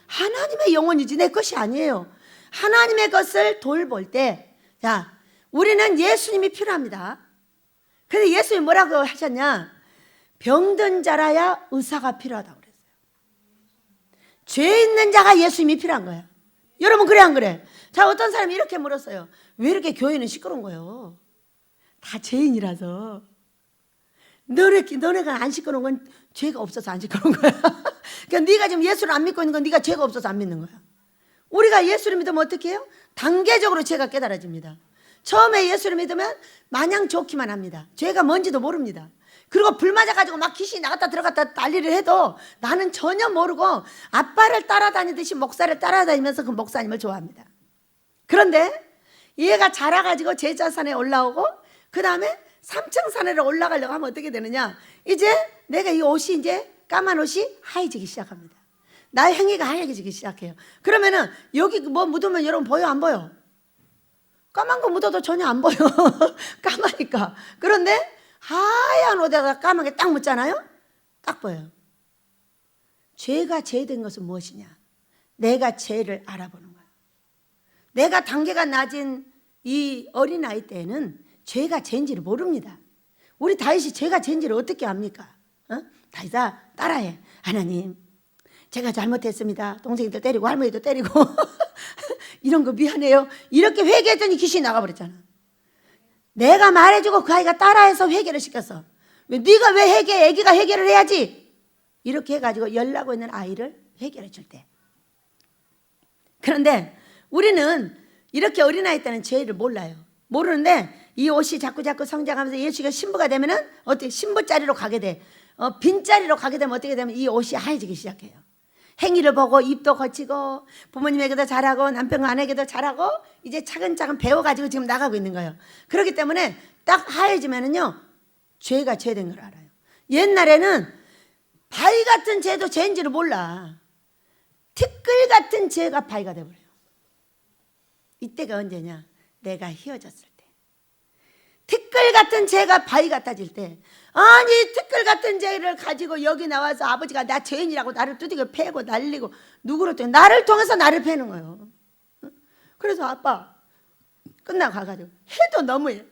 하나님의 영혼이지 내 것이 아니에요. 하나님의 것을 돌볼 때, 자, 우리는 예수님이 필요합니다. 근데 예수님이 뭐라고 하셨냐? 병든 자라야 의사가 필요하다고 그랬어요. 죄 있는 자가 예수님이 필요한 거예요. 여러분, 그래 안 그래? 자, 어떤 사람이 이렇게 물었어요. 왜 이렇게 교회는 시끄러운 거예요? 다 죄인이라서. 너네가 안 시끄러운 건 죄가 없어서 안 시끄러운 거야. 그러니까 네가 지금 예수를 안 믿고 있는 건 네가 죄가 없어서 안 믿는 거야. 우리가 예수를 믿으면 어떻게 해요? 단계적으로 죄가 깨달아집니다. 처음에 예수를 믿으면 마냥 좋기만 합니다. 죄가 뭔지도 모릅니다. 그리고 불 맞아가지고 막 귀신이 나갔다 들어갔다 난리를 해도 나는 전혀 모르고 아빠를 따라다니듯이 목사를 따라다니면서 그 목사님을 좋아합니다. 그런데 얘가 자라가지고 제자산에 올라오고 그 다음에 3층 산에를 올라가려고 하면 어떻게 되느냐? 이제 내가 이 옷이 이제 까만 옷이 하얘지기 시작합니다. 나의 행위가 하얘지기 시작해요. 그러면은 여기 뭐 묻으면 여러분 보여 안 보여? 까만 거 묻어도 전혀 안 보여. 까마니까. 그런데 하얀 옷에다가 까만 게 딱 묻잖아요. 딱 보여요. 죄가 죄된 것은 무엇이냐? 내가 죄를 알아보는 거야. 내가 단계가 낮은 이 어린아이 때는 죄가 죄인지를 모릅니다. 우리 다윗이 죄가 죄인지를 어떻게 압니까? 다윗아 따라해. 하나님 제가 잘못했습니다. 동생들 때리고 할머니도 때리고 이런 거 미안해요. 이렇게 회개했더니 귀신이 나가버렸잖아. 내가 말해주고 그 아이가 따라해서 회개를 시켰어. 네가 왜 회개해? 애기가 회개를 해야지. 이렇게 해가지고 열나고 있는 아이를 회개를 줄 때. 그런데 우리는 이렇게 어린아이 때는 죄를 몰라요. 모르는데 이 옷이 자꾸 성장하면서 예수가 신부가 되면은 어떻게 신부 자리로 가게 돼. 빈자리로 가게 되면 어떻게 되면 이 옷이 하얘지기 시작해요. 행위를 보고 입도 거치고 부모님에게도 잘하고 남편 아내에게도 잘하고 이제 차근차근 배워가지고 지금 나가고 있는 거예요. 그렇기 때문에 딱 하얘지면은요 죄가 죄된 걸 알아요. 옛날에는 바위 같은 죄도 죄인지를 몰라. 티끌 같은 죄가 바위가 돼버려요. 이때가 언제냐? 내가 휘어졌을 때. 티끌 같은 죄가 바위 같아질 때. 아니 티끌 같은 죄를 가지고 여기 나와서 아버지가 나 죄인이라고 나를 두들겨 패고 날리고 누구를 통해 나를 통해서 나를 패는 거예요. 그래서 아빠 끝나고 가가지고 해도 너무해.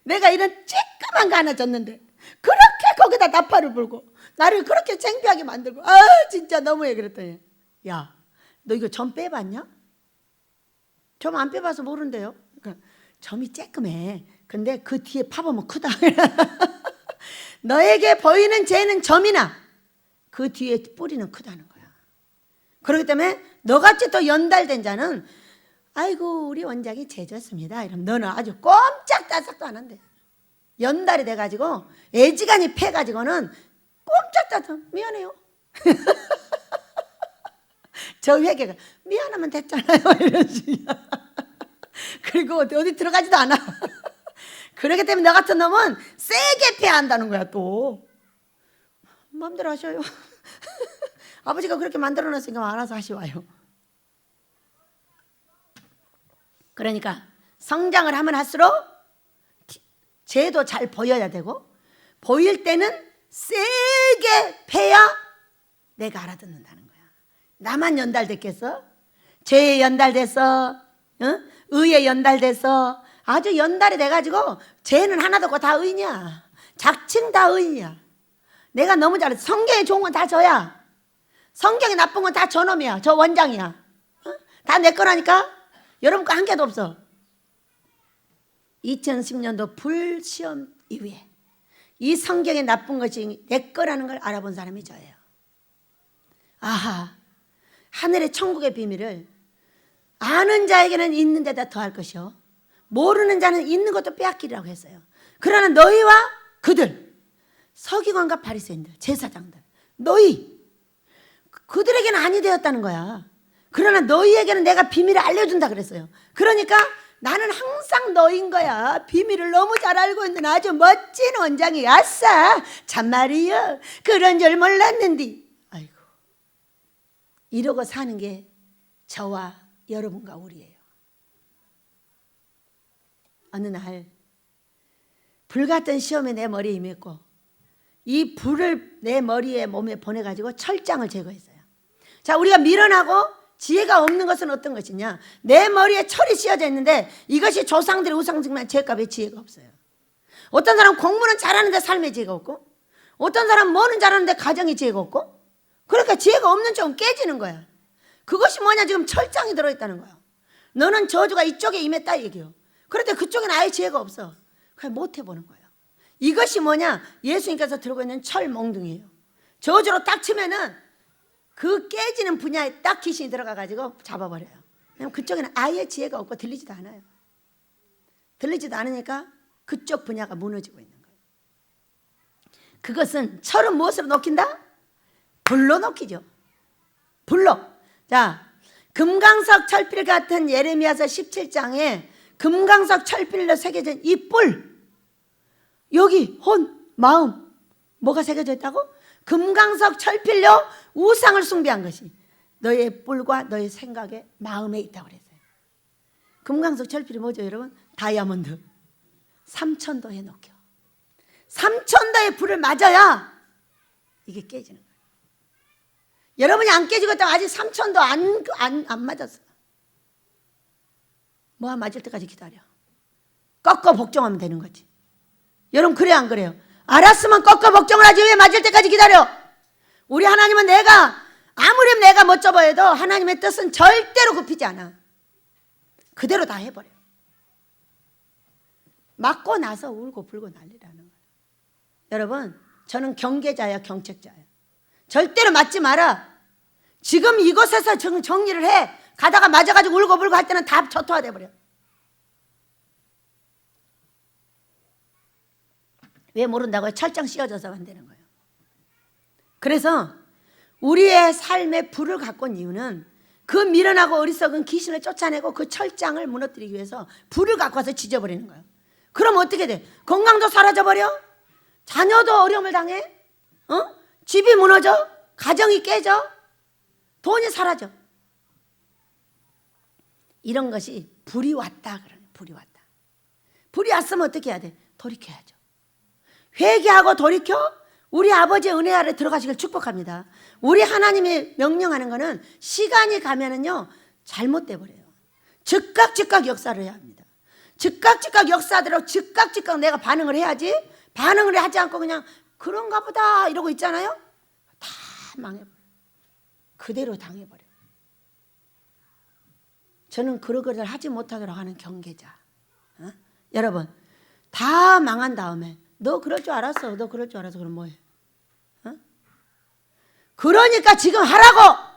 내가 이런 쬐끄만 거 하나 줬는데 그렇게 거기다 나팔을 불고 나를 그렇게 창피하게 만들고 아 진짜 너무해. 그랬더니 야 너 이거 점 빼봤냐? 점 안 빼봐서 모른대요. 그러니까 점이 쬐끔해. 근데 그 뒤에 파보면 크다. 너에게 보이는 죄는 점이나 그 뒤에 뿌리는 크다는 거야. 그렇기 때문에 너같이 또 연달된 자는 아이고 우리 원장이 죄 졌습니다 이러면 너는 아주 꼼짝달싹도 안 한대. 연달이 돼가지고 애지간히 패가지고는 꼼짝달싹 미안해요. 저 회개가 미안하면 됐잖아요 이런 식이야. 그리고 어디 들어가지도 않아. 그렇기 때문에 너 같은 놈은 세게 패야 한다는 거야. 또 마음대로 하셔요. 아버지가 그렇게 만들어놨으니까 알아서 하시와요. 그러니까 성장을 하면 할수록 죄도 잘 보여야 되고 보일 때는 세게 패야 내가 알아듣는다는 거야. 나만 연달됐겠어? 죄에 연달됐어? 의에 연달됐어? 아주 연달이 돼가지고 죄는 하나도 없고 다 의냐? 작칭 다 의냐? 내가 너무 잘했어. 성경에 좋은 건 다 저야. 성경에 나쁜 건 다 저놈이야. 저 원장이야. 다 내 거라니까? 여러분 거 한 개도 없어. 2010년도 불시험 이후에 이 성경에 나쁜 것이 내 거라는 걸 알아본 사람이 저예요. 아하, 하늘의 천국의 비밀을 아는 자에게는 있는 데다 더할 것이요 모르는 자는 있는 것도 빼앗기리라고 했어요. 그러나 너희와 그들, 서기관과 바리새인들, 제사장들, 너희 그들에게는 아니 되었다는 거야. 그러나 너희에게는 내가 비밀을 알려준다 그랬어요. 그러니까 나는 항상 너인 거야. 비밀을 너무 잘 알고 있는 아주 멋진 원장이. 아싸 참말이여 그런 줄 몰랐는디. 아이고, 이러고 사는 게 저와 여러분과 우리예요. 어느 날 불같은 시험이 내 머리에 임했고 이 불을 내 머리에 몸에 보내가지고 철장을 제거했어요. 자, 우리가 미련하고 지혜가 없는 것은 어떤 것이냐? 내 머리에 철이 씌어져 있는데 이것이 조상들의 우상증만 죄값에 지혜가 없어요. 어떤 사람 공부는 잘하는데 삶에 지혜가 없고 어떤 사람 뭐는 잘하는데 가정에 지혜가 없고 그러니까 지혜가 없는 쪽은 깨지는 거야. 그것이 뭐냐? 지금 철장이 들어있다는 거야. 너는 저주가 이쪽에 임했다 얘기요. 그런데 그쪽에는 아예 지혜가 없어. 그냥 못 해보는 거예요. 이것이 뭐냐? 예수님께서 들고 있는 철 몽둥이에요. 저주로 딱 치면은 그 깨지는 분야에 딱 귀신이 들어가가지고 잡아버려요. 왜냐면 그쪽에는 아예 지혜가 없고 들리지도 않아요. 들리지도 않으니까 그쪽 분야가 무너지고 있는 거예요. 그것은 철은 무엇으로 녹인다? 불로 녹이죠. 불로. 자, 금강석 철필 같은 예레미야서 17장에 금강석 철필로 새겨진 이 뿔, 여기 혼, 마음 뭐가 새겨져 있다고? 금강석 철필로 우상을 숭배한 것이 너의 뿔과 너의 생각에 마음에 있다고 그랬어요. 금강석 철필이 뭐죠 여러분? 다이아몬드 3000도에 녹여 3000도의 불을 맞아야 이게 깨지는 거예요. 여러분이 안 깨지고 있다면 아직 3000도 안 맞았어. 뭐 맞을 때까지 기다려. 꺾어 복종하면 되는 거지. 여러분 그래요 안 그래요? 알았으면 꺾어 복종을 하지 왜 맞을 때까지 기다려? 우리 하나님은 아무리 내가 멋져 보여도 하나님의 뜻은 절대로 굽히지 않아. 그대로 다 해버려. 맞고 나서 울고 불고 난리라는 거예요. 여러분 저는 경계자야 경책자야. 절대로 맞지 마라. 지금 이곳에서 정리를 해. 가다가 맞아가지고 울고 불고 할 때는 다 초토화돼 버려. 왜 모른다고요? 철장 씌워져서 안 되는 거예요. 그래서 우리의 삶의 불을 갖고 온 이유는 그 미련하고 어리석은 귀신을 쫓아내고 그 철장을 무너뜨리기 위해서 불을 갖고 와서 지져버리는 거예요. 그럼 어떻게 돼? 건강도 사라져버려? 자녀도 어려움을 당해? 집이 무너져? 가정이 깨져? 돈이 사라져? 이런 것이 불이 왔다 그러네. 불이 왔다. 불이 왔으면 어떻게 해야 돼? 돌이켜야죠. 회개하고 돌이켜 우리 아버지의 은혜 아래 들어가시길 축복합니다. 우리 하나님이 명령하는 거는 시간이 가면은요 잘못돼 버려요. 즉각 역사를 해야 합니다. 즉각 역사대로 즉각 내가 반응을 해야지. 반응을 하지 않고 그냥 그런가 보다 이러고 있잖아요. 다 망해버려. 그대로 당해버려. 저는 그러거를 하지 못하도록 하는 경계자. 여러분 다 망한 다음에 너 그럴 줄 알았어. 너 그럴 줄 알아서 그럼 뭐해? 그러니까 지금 하라고.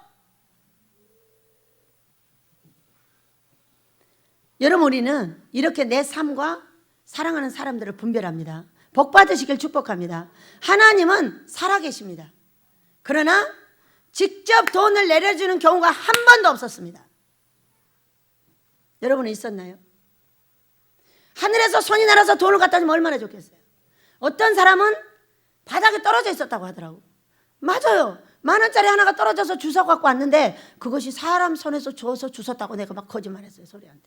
여러분 우리는 이렇게 내 삶과 사랑하는 사람들을 분별합니다. 복 받으시길 축복합니다. 하나님은 살아계십니다. 그러나 직접 돈을 내려주는 경우가 한 번도 없었습니다. 여러분은 있었나요? 하늘에서 손이 날아서 돈을 갖다 주면 얼마나 좋겠어요. 어떤 사람은 바닥에 떨어져 있었다고 하더라고. 맞아요. 10,000원짜리 하나가 떨어져서 주워 갖고 왔는데 그것이 사람 손에서 주워서 주웠다고 내가 막 거짓말했어요. 소리한테.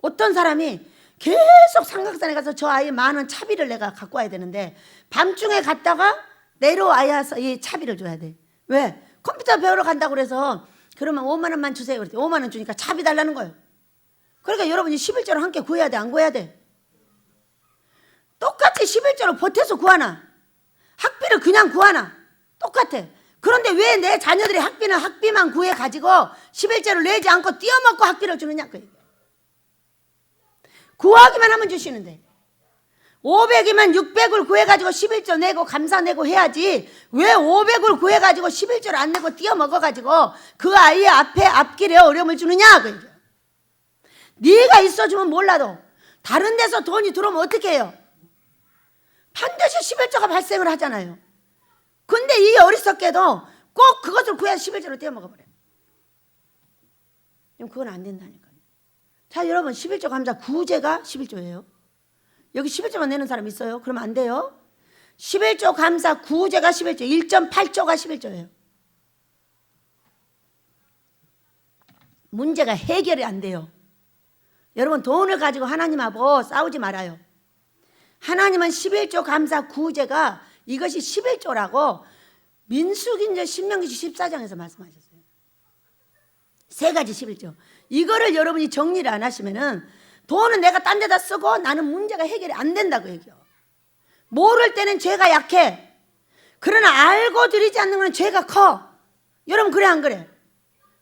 어떤 사람이 계속 삼각산에 가서 저 아이 10,000원 차비를 내가 갖고 와야 되는데 밤중에 갔다가 내려와야서 이 차비를 줘야 돼. 왜? 컴퓨터 배우러 간다고 그래서 그러면 50,000원만 주세요. 그랬더니 50,000원 주니까 차비 달라는 거예요. 그러니까 여러분이 11조를 함께 구해야 돼? 안 구해야 돼? 똑같이 11조를 보태서 구하나? 학비를 그냥 구하나? 똑같아. 그런데 왜 내 자녀들이 학비만 구해가지고 11조를 내지 않고 띄어먹고 학비를 주느냐? 그 얘기야. 구하기만 하면 주시는데 500이면 600을 구해가지고 11조 내고 감사 내고 해야지 왜 500을 구해가지고 11조를 안 내고 띄어먹어가지고 그 아이의 앞길에 어려움을 주느냐? 그 얘기야. 네가 있어주면 몰라도 다른 데서 돈이 들어오면 어떻게 해요? 반드시 11조가 발생을 하잖아요. 근데 이 어리석게도 꼭 그것을 구해서 11조를 떼어먹어버려요. 그건 안 된다니까요. 자 여러분 11조 감사 구제가 11조예요. 여기 11조만 내는 사람 있어요? 그러면 안 돼요. 11조 감사 구제가 11조 1.8조가 11조예요. 문제가 해결이 안 돼요. 여러분 돈을 가지고 하나님하고 싸우지 말아요. 하나님은 11조 감사 구제가 이것이 11조라고 민수기인지 신명기 14장에서 말씀하셨어요. 세 가지 11조. 이거를 여러분이 정리를 안 하시면은 돈은 내가 딴 데다 쓰고 나는 문제가 해결이 안 된다고 얘기해요. 모를 때는 죄가 약해. 그러나 알고 드리지 않는 건 죄가 커. 여러분 그래 안 그래?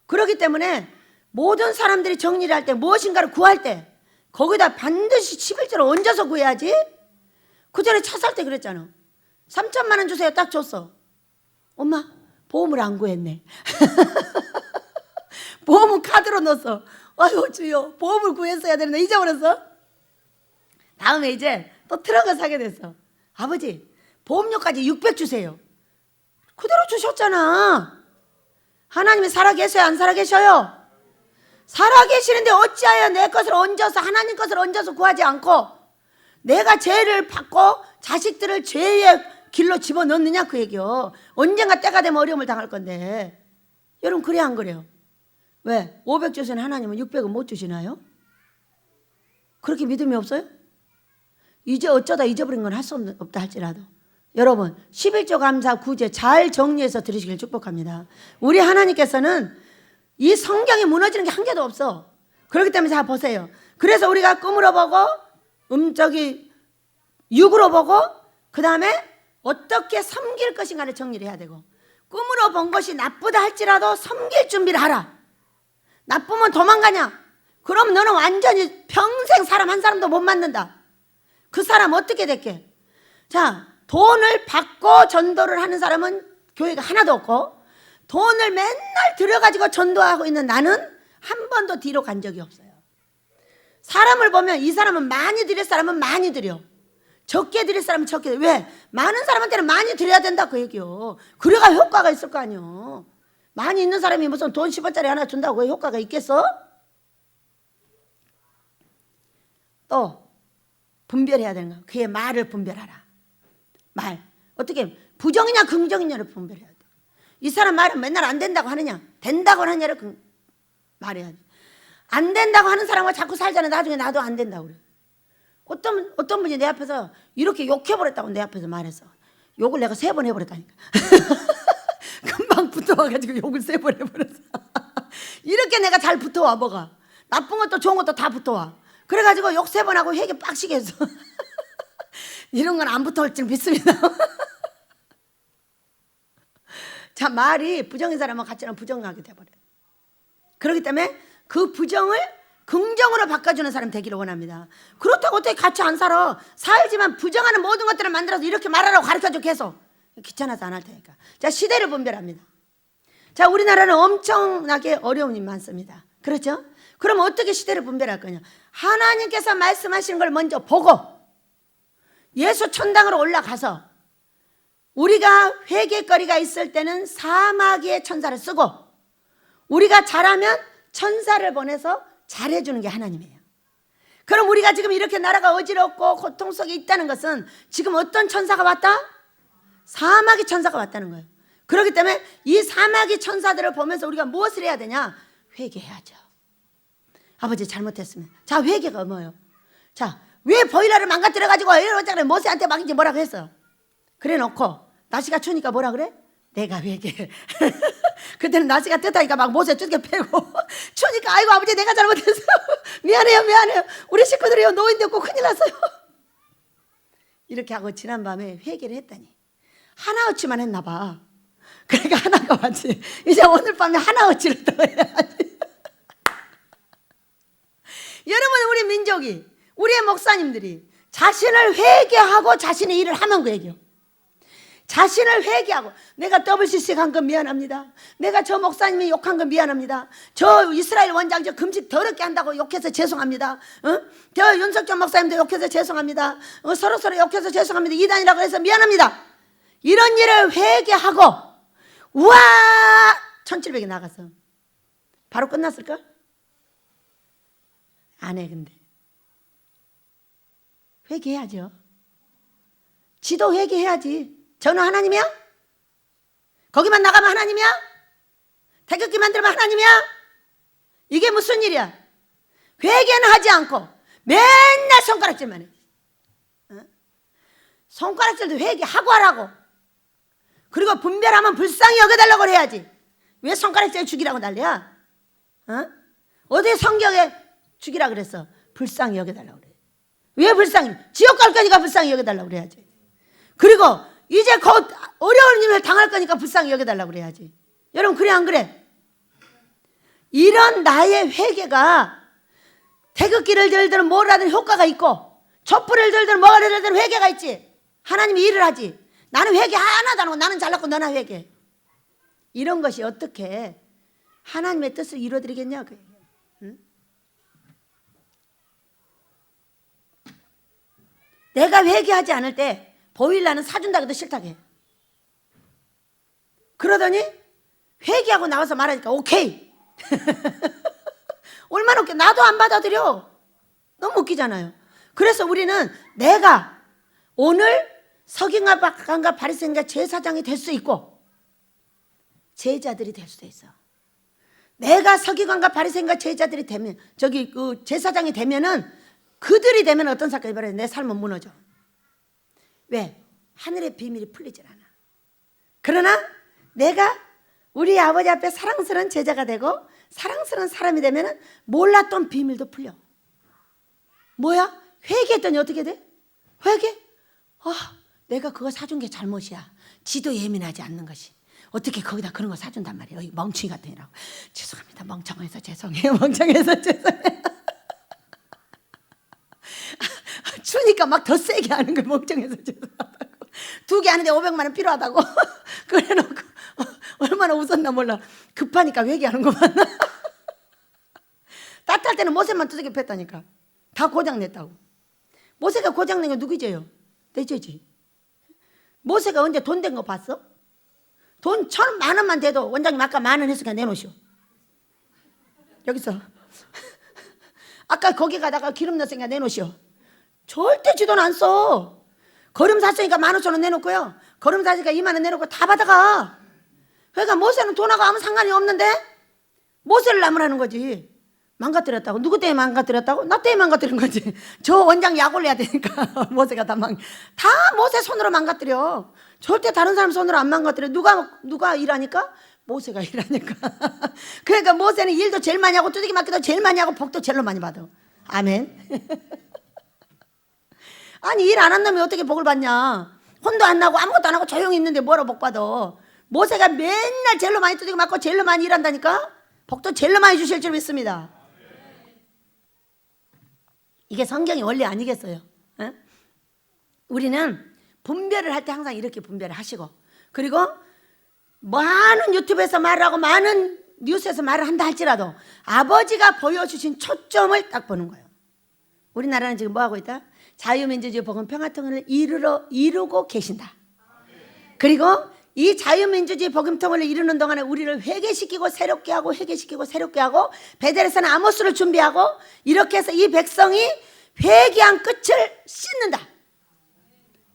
그렇기 때문에 모든 사람들이 정리를 할 때 무엇인가를 구할 때 거기다 반드시 11조를 얹어서 구해야지. 그 전에 차 살 때 그랬잖아. 3천만 원 주세요. 딱 줬어. 엄마 보험을 안 구했네. 보험은 카드로 넣었어. 아유 주여 보험을 구했어야 되는데 잊어버렸어. 다음에 이제 또 트럭을 사게 됐어. 아버지 보험료까지 600 주세요. 그대로 주셨잖아. 하나님이 살아계셔요 안 살아계셔요? 살아계시는데 어찌하여 내 것을 얹어서 하나님 것을 얹어서 구하지 않고 내가 죄를 받고 자식들을 죄의 길로 집어넣느냐 그 얘기요. 언젠가 때가 되면 어려움을 당할 건데. 여러분 그래 안 그래요? 왜? 500 주신 하나님은 600은 못 주시나요? 그렇게 믿음이 없어요? 이제 어쩌다 잊어버린 건 할 수 없다 할지라도 여러분 11조 감사 구제 잘 정리해서 들으시길 축복합니다. 우리 하나님께서는 이 성경이 무너지는 게 한 개도 없어. 그렇기 때문에 자 보세요. 그래서 우리가 꿈으로 보고 육으로 보고 그 다음에 어떻게 섬길 것인가를 정리를 해야 되고, 꿈으로 본 것이 나쁘다 할지라도 섬길 준비를 하라. 나쁘면 도망가냐? 그럼 너는 완전히 평생 사람 한 사람도 못 만난다. 그 사람 어떻게 될게? 자, 돈을 받고 전도를 하는 사람은 교회가 하나도 없고, 돈을 맨날 들여가지고 전도하고 있는 나는 한 번도 뒤로 간 적이 없어요. 사람을 보면 이 사람은 많이 드릴 사람은 많이 드려, 적게 드릴 사람은 적게 드려. 왜? 많은 사람한테는 많이 드려야 된다 그 얘기요. 그래가 효과가 있을 거 아니요. 많이 있는 사람이 무슨 돈 10원짜리 하나 준다고 그 효과가 있겠어? 또 분별해야 되는 거야. 그의 말을 분별하라. 말 어떻게 부정이냐 긍정이냐를 분별해야 돼. 이 사람 말은 맨날 안 된다고 하느냐 된다고 하느냐를 말해야 돼. 안 된다고 하는 사람과 자꾸 살자는 나중에 나도 안 된다고 그래. 어떤 분이 내 앞에서 이렇게 욕해버렸다고 내 앞에서 말했어. 욕을 내가 3번 해버렸다니까. 금방 붙어와가지고 욕을 3번 해버렸어. 이렇게 내가 잘 붙어와. 뭐가 나쁜 것도 좋은 것도 다 붙어와. 그래가지고 욕 3번 하고 회개 빡시게 했어. 이런 건 안 붙어올 줄 믿습니다. 자, 말이 부정인 사람은 같이는 부정하게 돼버려요. 그렇기 때문에 그 부정을 긍정으로 바꿔주는 사람 되기를 원합니다. 그렇다고 어떻게 같이 안 살아? 살지만 부정하는 모든 것들을 만들어서 이렇게 말하라고 가르쳐줘 계속. 귀찮아서 안 할 테니까. 자, 시대를 분별합니다. 자, 우리나라는 엄청나게 어려움이 많습니다. 그렇죠? 그럼 어떻게 시대를 분별할 거냐? 하나님께서 말씀하시는 걸 먼저 보고 예수 천당으로 올라가서 우리가 회개거리가 있을 때는 사마귀의 천사를 쓰고, 우리가 잘하면 천사를 보내서 잘해주는 게 하나님이에요. 그럼 우리가 지금 이렇게 나라가 어지럽고 고통 속에 있다는 것은 지금 어떤 천사가 왔다? 사마귀 천사가 왔다는 거예요. 그렇기 때문에 이 사마귀 천사들을 보면서 우리가 무엇을 해야 되냐? 회개해야죠. 아버지 잘못했으면. 자, 회개가 뭐예요? 자, 왜 보일러를 망가뜨려가지고 이러잖아요. 모세한테 막 이제 뭐라고 했어. 그래 놓고 날씨가 추우니까 뭐라 그래? 내가 회개해. 그때는 날씨가 뜨다니까 막 모세 쭈게 패고 추우니까 아이고 아버지 내가 잘못했어. 미안해요. 우리 식구들이요 노인 됐고 큰일 났어요. 이렇게 하고 지난밤에 회개를 했다니 하나어치만 했나 봐. 그러니까 하나가 왔지. 이제 오늘 밤에 하나어치를 더 해야지. 여러분, 우리 민족이, 우리의 목사님들이 자신을 회개하고 자신의 일을 하면 그 얘기요. 자신을 회개하고, 내가 WCC 간 건 미안합니다. 내가 저 목사님이 욕한 건 미안합니다. 저 이스라엘 원장 저 금식 더럽게 한다고 욕해서 죄송합니다. 저 윤석열 목사님도 욕해서 죄송합니다. 서로 욕해서 죄송합니다. 이단이라고 해서 미안합니다. 이런 일을 회개하고 우와 1700이 나갔어. 바로 끝났을까? 안 해. 근데 회개해야죠. 지도 회개해야지. 저는 하나님이야? 거기만 나가면 하나님이야? 태극기 만들면 하나님이야? 이게 무슨 일이야? 회개는 하지 않고 맨날 손가락질만 해. 손가락질도 회개하고 하라고. 그리고 분별하면 불쌍히 여겨달라고 해야지. 왜 손가락질 죽이라고 난리야? 어디 성경에 죽이라 그랬어? 불쌍히 여겨달라고 그래. 왜 불쌍히? 지옥 갈 거니까 불쌍히 여겨달라고 그래야지. 그리고 이제 곧 어려운 일을 당할 거니까 불쌍히 여겨달라고 그래야지. 여러분 그래 안 그래? 이런 나의 회개가 태극기를 들든 뭐라든 효과가 있고, 촛불을 들든 뭐를 들든 회개가 있지. 하나님이 일을 하지. 나는 회개 하나도 안 하고 나는 잘났고 너나 회개. 이런 것이 어떻게 하나님의 뜻을 이루어드리겠냐 그 얘기예요. 응? 내가 회개하지 않을 때 보일러는 사준다고 해도 싫다고 해. 그러더니 회개하고 나와서 말하니까 오케이. 얼마나 웃겨. 나도 안 받아들여. 너무 웃기잖아요. 그래서 우리는 내가 오늘 서기관과 바리새인과 제사장이 될 수 있고 제자들이 될 수도 있어. 내가 서기관과 바리새인과 제자들이 되면 그 제사장이 되면은 그들이 되면 어떤 사건이 벌어져? 내 삶은 무너져. 왜? 하늘의 비밀이 풀리질 않아. 그러나 내가 우리 아버지 앞에 사랑스러운 제자가 되고 사랑스러운 사람이 되면은 몰랐던 비밀도 풀려. 뭐야? 회개했더니 어떻게 돼? 회개? 내가 그거 사준 게 잘못이야. 지도 예민하지 않는 것이. 어떻게 거기다 그런 거 사준단 말이에요. 이 멍청이 같은 이라고. 죄송합니다. 멍청해서 죄송해요. 멍청해서 죄송해요. 주니까 막 더 세게 하는 거예요. 멍청해서 죄송하다고. 2개 하는데 500만 원 필요하다고. 그래놓고 얼마나 웃었나 몰라. 급하니까 회개하는구만. 따뜻할 때는 모세만 두들겨 팼다니까. 다 고장냈다고. 모세가 고장낸 거 누구 죄요? 내 죄지. 모세가 언제 돈 된 거 봤어? 돈 1,000만 원만 돼도 원장님 아까 10,000원 했으니까 내놓으시오. 여기서 아까 거기 가다가 기름 넣었으니까 내놓으시오. 절대 지 돈 안 써. 거름 샀으니까 15,000원 내놓고요. 거름 샀으니까 20,000원 내놓고 다 받아가. 그러니까 모세는 돈하고 아무 상관이 없는데 모세를 나무라는 거지. 망가뜨렸다고. 누구 때문에 망가뜨렸다고? 나 때문에 망가뜨린 거지. 저 원장 약 올려야 되니까 모세가 다 모세 손으로 망가뜨려. 절대 다른 사람 손으로 안 망가뜨려. 누가 일하니까? 모세가 일하니까. 그러니까 모세는 일도 제일 많이 하고 두들기 맞기도 제일 많이 하고 복도 제일 많이 받아. 아멘. 아니 일 안 한 놈이 어떻게 복을 받냐. 혼도 안 나고 아무것도 안 하고 조용히 있는데 뭐로 복 받아. 모세가 맨날 제일 많이 두들기 맞고 제일 많이 일한다니까. 복도 제일 많이 주실 줄 믿습니다. 이게 성경의 원리 아니겠어요? 에? 우리는 분별을 할 때 항상 이렇게 분별을 하시고, 그리고 많은 유튜브에서 말을 하고 많은 뉴스에서 말을 한다 할지라도 아버지가 보여주신 초점을 딱 보는 거예요. 우리나라는 지금 뭐 하고 있다? 자유민주주의 복음 평화통일을 이루고 계신다. 그리고 이 자유민주주의 복음통일을 이루는 동안에 우리를 회개시키고 새롭게 하고 회개시키고 새롭게 하고 베델에서는 아모스를 준비하고 이렇게 해서 이 백성이 회개한 끝을 씻는다.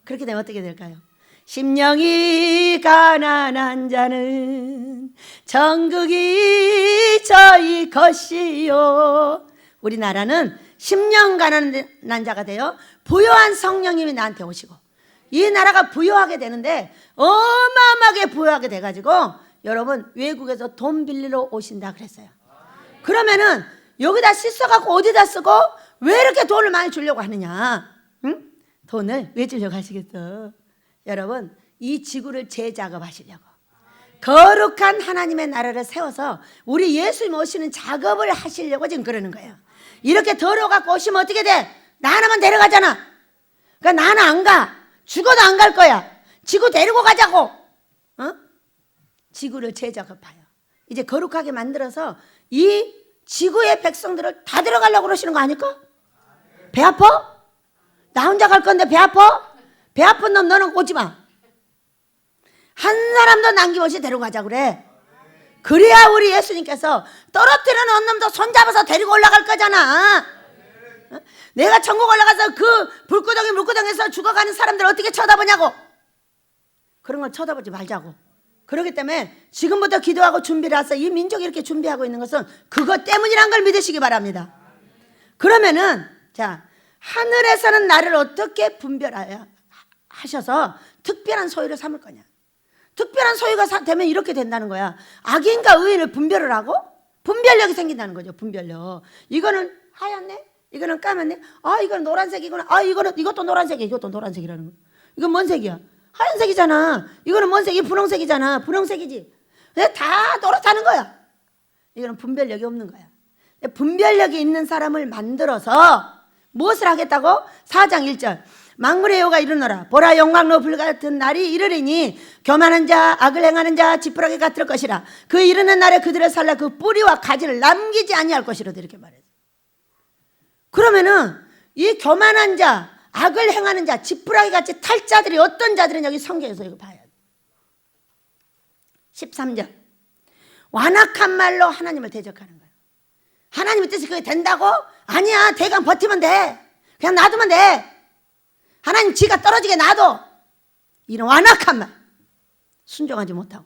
그렇게 되면 어떻게 될까요? 심령이 가난한 자는 천국이 저희 것이요. 우리나라는 심령 가난한 자가 되어 부요한 성령님이 나한테 오시고 이 나라가 부유하게 되는데 어마어마하게 부유하게 돼가지고 여러분 외국에서 돈 빌리러 오신다 그랬어요. 그러면은 여기다 씻어갖고 어디다 쓰고 왜 이렇게 돈을 많이 주려고 하느냐? 응? 돈을 왜 주려고 하시겠어? 여러분 이 지구를 재작업하시려고 거룩한 하나님의 나라를 세워서 우리 예수님 오시는 작업을 하시려고 지금 그러는 거예요. 이렇게 더러워갖고 오시면 어떻게 돼? 나 하나만 데려가잖아. 그러니까 나는 안 가. 죽어도 안 갈 거야. 지구 데리고 가자고. 지구를 재작업하여 이제 거룩하게 만들어서 이 지구의 백성들을 다 들어가려고 그러시는 거 아닐까? 배 아파? 나 혼자 갈 건데 배 아파? 배 아픈 놈 너는 오지 마. 한 사람도 남김없이 데려가자 그래. 그래야 우리 예수님께서 떨어뜨리는 놈도 손잡아서 데리고 올라갈 거잖아. 내가 천국 올라가서 그 물구덩이에서 죽어가는 사람들 어떻게 쳐다보냐고. 그런 걸 쳐다보지 말자고. 그렇기 때문에 지금부터 기도하고 준비를 해서 이 민족이 이렇게 준비하고 있는 것은 그것 때문이란 걸 믿으시기 바랍니다. 그러면은 자 하늘에서는 나를 어떻게 분별하여 하셔서 특별한 소유를 삼을 거냐. 특별한 소유가 되면 이렇게 된다는 거야. 악인과 의인을 분별을 하고 분별력이 생긴다는 거죠. 분별력. 이거는 하얗네. 이거는 까맣네. 아 이건 노란색이구나. 아 이것도 노란색이야. 이것도 노란색이라는 거. 이건 뭔 색이야? 하얀색이잖아. 이거는 뭔 색이? 분홍색이잖아. 분홍색이지. 다 노랗다는 거야. 이거는 분별력이 없는 거야. 분별력이 있는 사람을 만들어서 무엇을 하겠다고? 4장 1절 만군의 여호와가 이르노라. 보라 영광로 불같은 날이 이르리니 교만한 자 악을 행하는 자 지푸라기 같을 것이라. 그 이르는 날에 그들을 살라 그 뿌리와 가지를 남기지 아니할 것이라. 이렇게 말해요. 그러면은 이 교만한 자 악을 행하는 자 지푸라기 같이 탈 자들이 어떤 자들은 여기 성경에서 이거 봐야 돼. 13절 완악한 말로 하나님을 대적하는 거예요. 하나님의 뜻이 그게 된다고? 아니야. 대강 버티면 돼. 그냥 놔두면 돼. 하나님 지가 떨어지게 놔둬. 이런 완악한 말, 순종하지 못하고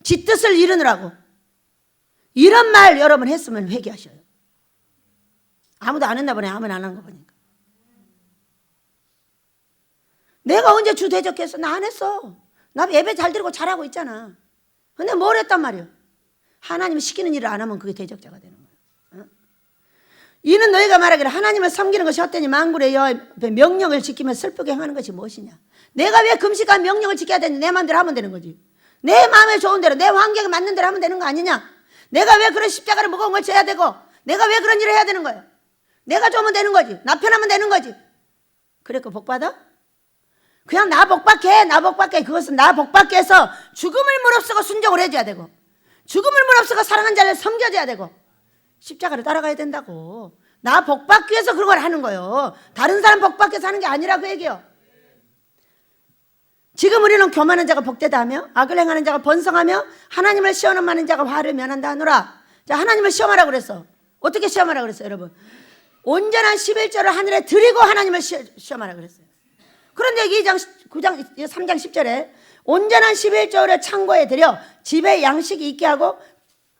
지 뜻을 이루느라고 이런 말 여러분 했으면 회개하셔요. 아무도 안 했나 보네. 아무도 안 한 거 보니까. 내가 언제 주 대적했어? 나 안 했어. 나 예배 잘 드리고 잘하고 있잖아. 근데 뭘 했단 말이야? 하나님이 시키는 일을 안 하면 그게 대적자가 되는 거야. 어? 이는 너희가 말하기를 하나님을 섬기는 것이 헛되니 만군의 여호와의 명령을 지키며 슬프게 행하는 것이 무엇이냐? 내가 왜 금식한 명령을 지켜야 되는지 내 마음대로 하면 되는 거지. 내 마음에 좋은 대로 내 환경에 맞는 대로 하면 되는 거 아니냐? 내가 왜 그런 십자가를 무거운 걸 져야 되고 내가 왜 그런 일을 해야 되는 거야? 내가 좋으면 되는 거지. 나 편하면 되는 거지. 그래서 복 받아? 그냥 나 복받게, 나 복받게. 그것은 나 복받게 해서 죽음을 무릅쓰고 순종을 해줘야 되고 죽음을 무릅쓰고 사랑한 자를 섬겨줘야 되고 십자가를 따라가야 된다고. 나 복받기 위해서 그런 걸 하는 거예요. 다른 사람 복받기 위해서 하는 게 아니라고 얘기해요. 지금 우리는 교만한 자가 복되다 하며 악을 행하는 자가 번성하며 하나님을 시험하는 자가 화를 면한다 하노라. 자, 하나님을 시험하라고 그랬어. 어떻게 시험하라고 그랬어요, 여러분? 온전한 11조를 하늘에 드리고 하나님을 시험하라고 그랬어요. 그런데 3장 10절에 온전한 11조를 창고에 들여 집에 양식이 있게 하고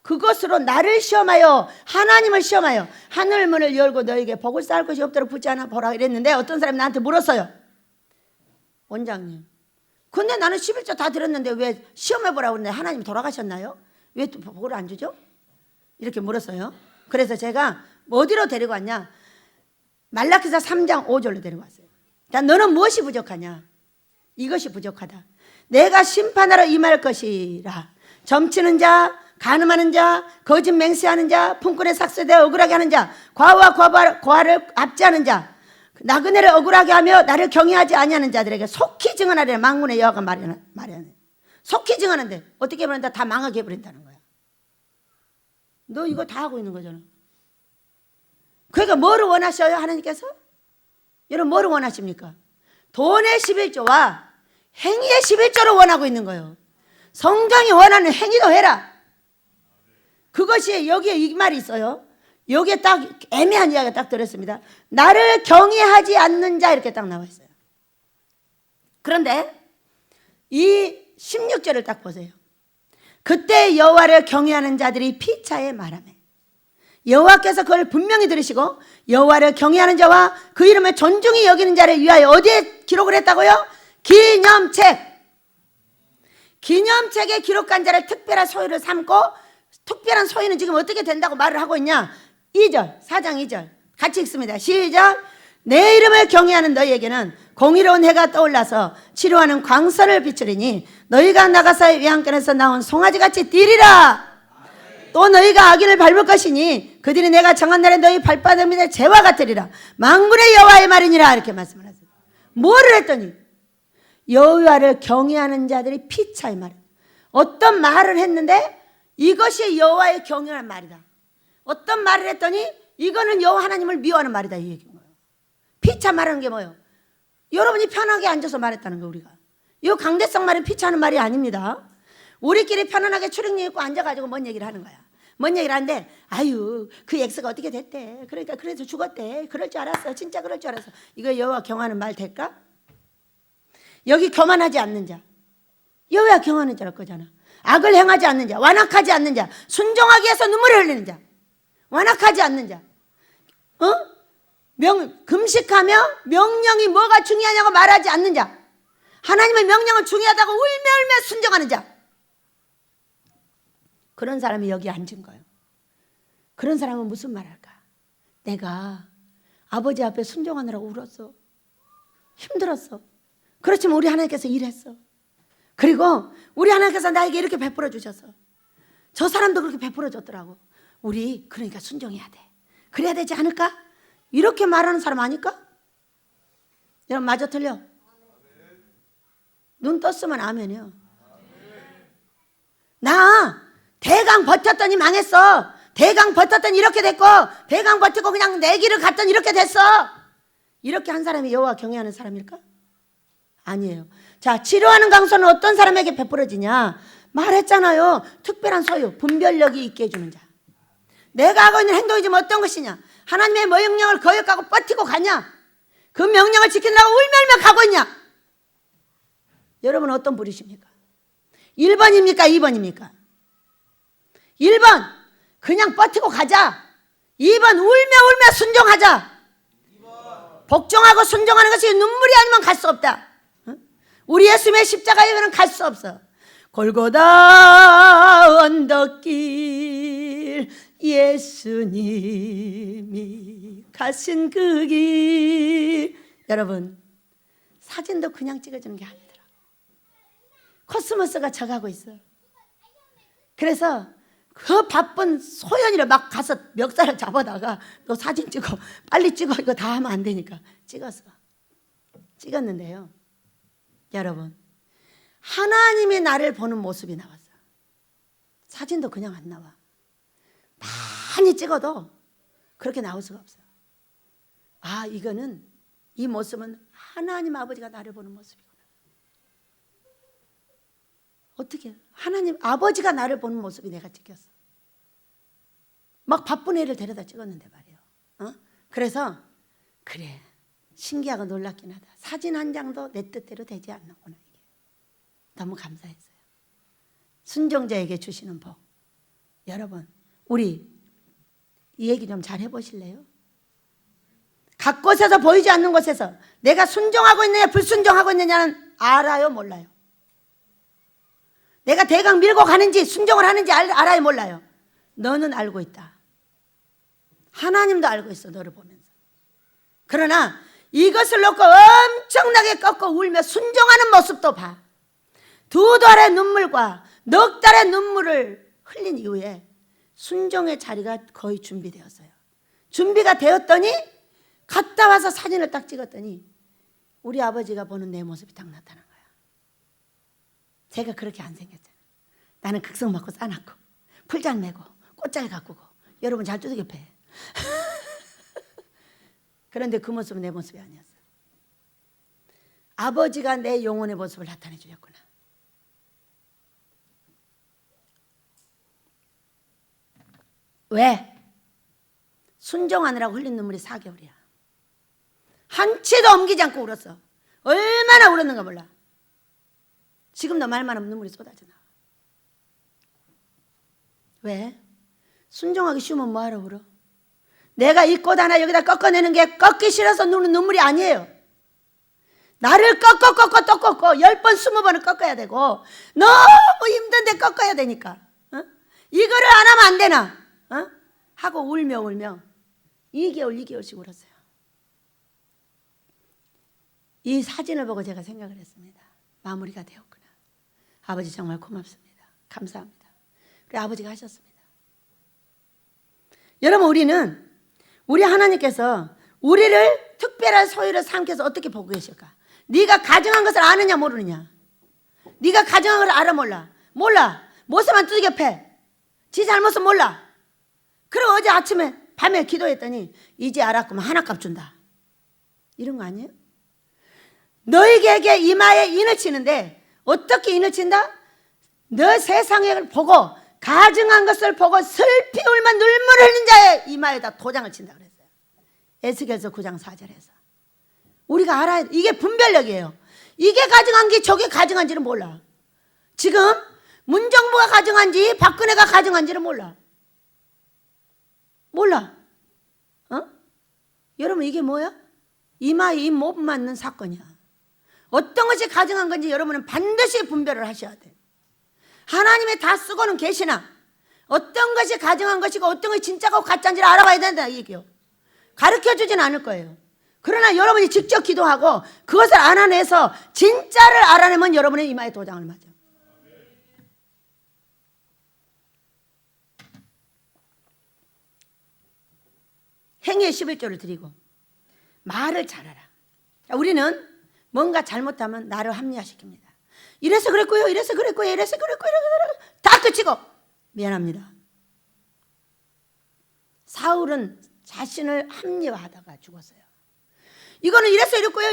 그것으로 나를 시험하여 하나님을 시험하여 하늘 문을 열고 너에게 복을 쌓을 것이 없도록 붙지 않아 보라 이랬는데 어떤 사람이 나한테 물었어요. 원장님, 근데 나는 11조 다 들었는데 왜 시험해보라고 그러는데 하나님 돌아가셨나요? 왜 또 복을 안 주죠? 이렇게 물었어요. 그래서 제가 어디로 데리고 왔냐? 말라기서 3장 5절로 데리고 왔어요. 자, 너는 무엇이 부족하냐? 이것이 부족하다. 내가 심판하러 임할 것이라. 점치는 자, 간음하는 자, 거짓 맹세하는 자, 품꾼에 삭세되어 억울하게 하는 자, 과와 고아를 압제하는 자, 나그네를 억울하게 하며 나를 경외하지 아니하는 자들에게 속히 증언하리라. 만군의 여호와가 말하네. 속히 증언하는데 어떻게 해버린다? 다 망하게 해버린다는 거야. 너 이거 다 하고 있는 거잖아. 그러니까 뭐를 원하셔요, 하나님께서? 여러분 뭐를 원하십니까? 돈의 11조와 행위의 11조를 원하고 있는 거예요. 성경이 원하는 행위도 해라. 그것이 여기에 이 말이 있어요. 여기에 딱 애매한 이야기가 딱 들었습니다. 나를 경외하지 않는 자 이렇게 딱 나와 있어요. 그런데 이 16절을 딱 보세요. 그때 여호와를 경외하는 자들이 피차에 말하매 여호와께서 그걸 분명히 들으시고 여호와를 경외하는 자와 그 이름을 존중히 여기는 자를 위하여 어디에 기록을 했다고요? 기념책에 기록한 자를 특별한 소유를 삼고 특별한 소유는 지금 어떻게 된다고 말을 하고 있냐? 2절 4장 2절 같이 읽습니다. 시작. 내 이름을 경외하는 너희에게는 공의로운 해가 떠올라서 치료하는 광선을 비추리니 너희가 나가서 외양간에서 나온 송아지같이 뛰리라. 또 너희가 악인을 밟을 것이니 그들이 내가 정한 날에 너희 발바닥 밑에 재와 같으리라. 만군의 여호와의 말이니라. 이렇게 말씀을 하세요. 뭐를 했더니 여호와를 경외하는 자들이 피차의 말. 어떤 말을 했는데 이것이 여호와의 경외하는 말이다. 어떤 말을 했더니 이거는 여호와 하나님을 미워하는 말이다. 이 얘기인 거예요. 피차 말하는 게 뭐예요? 여러분이 편하게 앉아서 말했다는 거. 우리가 이 강대성 말은 피차하는 말이 아닙니다. 우리끼리 편안하게 출입문 입고 앉아가지고 뭔 얘기를 하는 거야. 뭔 얘기를 하는데 아유 그 엑스가 어떻게 됐대. 그러니까 그래서 죽었대. 그럴 줄 알았어. 진짜 그럴 줄 알았어. 이거 여호와 경하는 말 될까? 여기 교만하지 않는 자, 여호와 경하는 자일 거잖아. 악을 행하지 않는 자, 완악하지 않는 자, 순종하기 위해서 눈물을 흘리는 자, 완악하지 않는 자, 금식하며 명령이 뭐가 중요하냐고 말하지 않는 자, 하나님의 명령은 중요하다고 울며 순종하는 자, 그런 사람이 여기 앉은 거예요. 그런 사람은 무슨 말 할까? 내가 아버지 앞에 순종하느라고 울었어. 힘들었어. 그렇지만 우리 하나님께서 일했어. 그리고 우리 하나님께서 나에게 이렇게 베풀어 주셨어. 저 사람도 그렇게 베풀어 줬더라고. 우리 그러니까 순종해야 돼. 그래야 되지 않을까? 이렇게 말하는 사람 아닐까? 여러분 맞아 틀려? 눈 떴으면 아멘이요. 나 대강 버텼더니 망했어. 대강 버텼더니 이렇게 됐고 대강 버티고 그냥 내 길을 갔더니 이렇게 됐어. 이렇게 한 사람이 여호와 경외하는 사람일까? 아니에요. 자, 치료하는 강소는 어떤 사람에게 베풀어지냐? 말했잖아요. 특별한 소유, 분별력이 있게 해주는 자. 내가 하고 있는 행동이 지금 어떤 것이냐? 하나님의 명령을 거역하고 버티고 가냐? 그 명령을 지킨다고 울며 가고 있냐? 여러분은 어떤 부르십니까? 1번입니까? 2번입니까? 1번 그냥 버티고 가자. 2번 울며 울며 순종하자. 복종하고 순종하는 것이 눈물이 아니면 갈 수 없다. 우리 예수님의 십자가에는 갈 수 없어. 골고다 언덕길 예수님이 가신 그 길. 여러분 사진도 그냥 찍어주는 게 아니더라. 코스모스가 져가고 있어. 그래서 그 바쁜 소연이를 막 가서 멱살을 잡아다가 너 사진 찍어 빨리 찍어 이거 다 하면 안 되니까 찍었는데요. 여러분 하나님이 나를 보는 모습이 나왔어. 사진도 그냥 안 나와. 많이 찍어도 그렇게 나올 수가 없어. 아 이거는 이 모습은 하나님 아버지가 나를 보는 모습이구나. 어떻게 하나님 아버지가 나를 보는 모습이 내가 찍혔어. 막 바쁜 애를 데려다 찍었는데 말이에요. 그래서 그래 신기하고 놀랍긴 하다. 사진 한 장도 내 뜻대로 되지 않는구나. 이게 너무 감사했어요. 순종자에게 주시는 복. 여러분 우리 이 얘기 좀 잘 해보실래요? 각 곳에서 보이지 않는 곳에서 내가 순종하고 있느냐 불순종하고 있느냐는 알아요 몰라요? 내가 대강 밀고 가는지 순종을 하는지 알아요 몰라요? 너는 알고 있다. 하나님도 알고 있어 너를 보면서. 그러나 이것을 놓고 엄청나게 꺾고 울며 순종하는 모습도 봐. 2달의 눈물과 4달의 눈물을 흘린 이후에 순종의 자리가 거의 준비되었어요. 준비가 되었더니 갔다 와서 사진을 딱 찍었더니 우리 아버지가 보는 내 모습이 딱 나타난 거야. 제가 그렇게 안 생겼잖아. 나는 극성 맞고 싸놨고 풀장 내고 꽃잘 가꾸고 여러분 잘 두들겨 패. 그런데 그 모습은 내 모습이 아니었어. 아버지가 내 영혼의 모습을 나타내 주셨구나. 왜? 순종하느라고 흘린 눈물이 4개월이야. 한치도 옮기지 않고 울었어. 얼마나 울었는가 몰라. 지금도 말만 하면 눈물이 쏟아져 나와. 왜? 순종하기 쉬우면 뭐하러 울어? 내가 이 꽃 하나 여기다 꺾어내는 게 꺾기 싫어서 누는 눈물이 아니에요. 나를 꺾고 또 꺾고 10번 20번을 꺾어야 되고 너무 힘든데 꺾어야 되니까 이거를 안 하면 안 되나? 하고 울며 2개월씩 울었어요. 이 사진을 보고 제가 생각을 했습니다. 마무리가 되었구나. 아버지 정말 고맙습니다. 감사합니다. 우리 아버지가 하셨습니다. 여러분 우리 하나님께서 우리를 특별한 소유를 삼켜서 어떻게 보고 계실까? 네가 가정한 것을 아느냐 모르느냐? 네가 가정한 것을 알아 몰라? 몰라. 모습만 두들겨 패. 지 잘못은 몰라. 그리고 어제 밤에 기도했더니 이제 알았구만 하나값 준다. 이런 거 아니에요? 너에게 이마에 인을 치는데 어떻게 인을 친다? 너 세상을 보고 가증한 것을 보고 슬피 울며 눈물을 흘린 자의 이마에다 도장을 친다 그랬어요. 에스겔서 9장 4절에서. 우리가 알아야 돼. 이게 분별력이에요. 이게 가증한지 저게 가증한지는 몰라. 지금 문정부가 가증한지 박근혜가 가증한지는 몰라. 여러분 이게 뭐야? 이마에 이 못 맞는 사건이야. 어떤 것이 가증한 건지 여러분은 반드시 분별을 하셔야 돼. 하나님이 다 쓰고는 계시나 어떤 것이 가증한 것이고 어떤 것이 진짜고 가짜인지를 알아봐야 된다 이 얘기요. 가르쳐주진 않을 거예요. 그러나 여러분이 직접 기도하고 그것을 알아내서 진짜를 알아내면 여러분의 이마에 도장을 맞아. 행위의 11조를 드리고 말을 잘하라. 우리는 뭔가 잘못하면 나를 합리화시킵니다. 이래서 그랬고요. 다 끝이고 미안합니다. 사울은 자신을 합리화하다가 죽었어요. 이거는 이래서 이랬고요.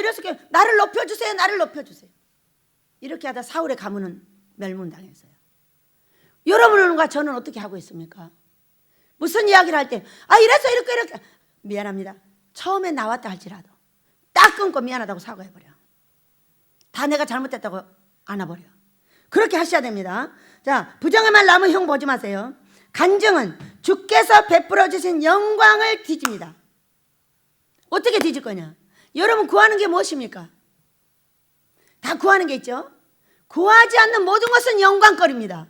나를 높여주세요. 이렇게 하다 사울의 가문은 멸문당했어요. 여러분과 저는 어떻게 하고 있습니까? 무슨 이야기를 할 때 이래서 이렇게 미안합니다. 처음에 나왔다 할지라도 딱 끊고 미안하다고 사과해버려. 다 내가 잘못했다고 안아버려. 그렇게 하셔야 됩니다. 자, 부정에만 남은 형 보지 마세요. 간증은 주께서 베풀어 주신 영광을 뒤집니다. 어떻게 뒤질 거냐? 여러분 구하는 게 무엇입니까? 다 구하는 게 있죠. 구하지 않는 모든 것은 영광거리입니다.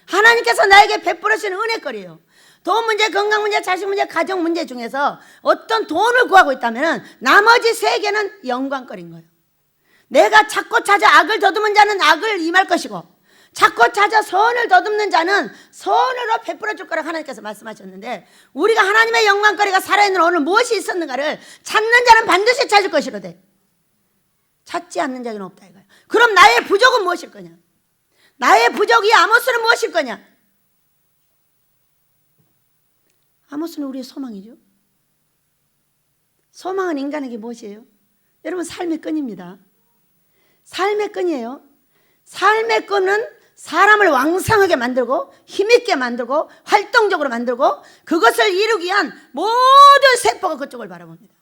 하나님께서 나에게 베풀어 주시는 은혜거리예요. 돈 문제, 건강 문제, 자식 문제, 가정 문제 중에서 어떤 돈을 구하고 있다면 나머지 세 개는 영광거리인 거예요. 내가 찾고 찾아 악을 더듬은 자는 악을 임할 것이고, 찾고 찾아 선을 더듬는 자는 선으로 베풀어 줄 거라고 하나님께서 말씀하셨는데, 우리가 하나님의 영광거리가 살아있는 오늘 무엇이 있었는가를 찾는 자는 반드시 찾을 것이로되 찾지 않는 자는 없다 이거예요. 그럼 나의 부족은 무엇일 거냐? 나의 부족이 아모스는 무엇일 거냐? 아모스는 우리의 소망이죠. 소망은 인간에게 무엇이에요? 여러분, 삶의 끈입니다. 삶의 끈이에요. 삶의 끈은 사람을 왕성하게 만들고 힘있게 만들고 활동적으로 만들고 그것을 이루기 위한 모든 세포가 그쪽을 바라봅니다.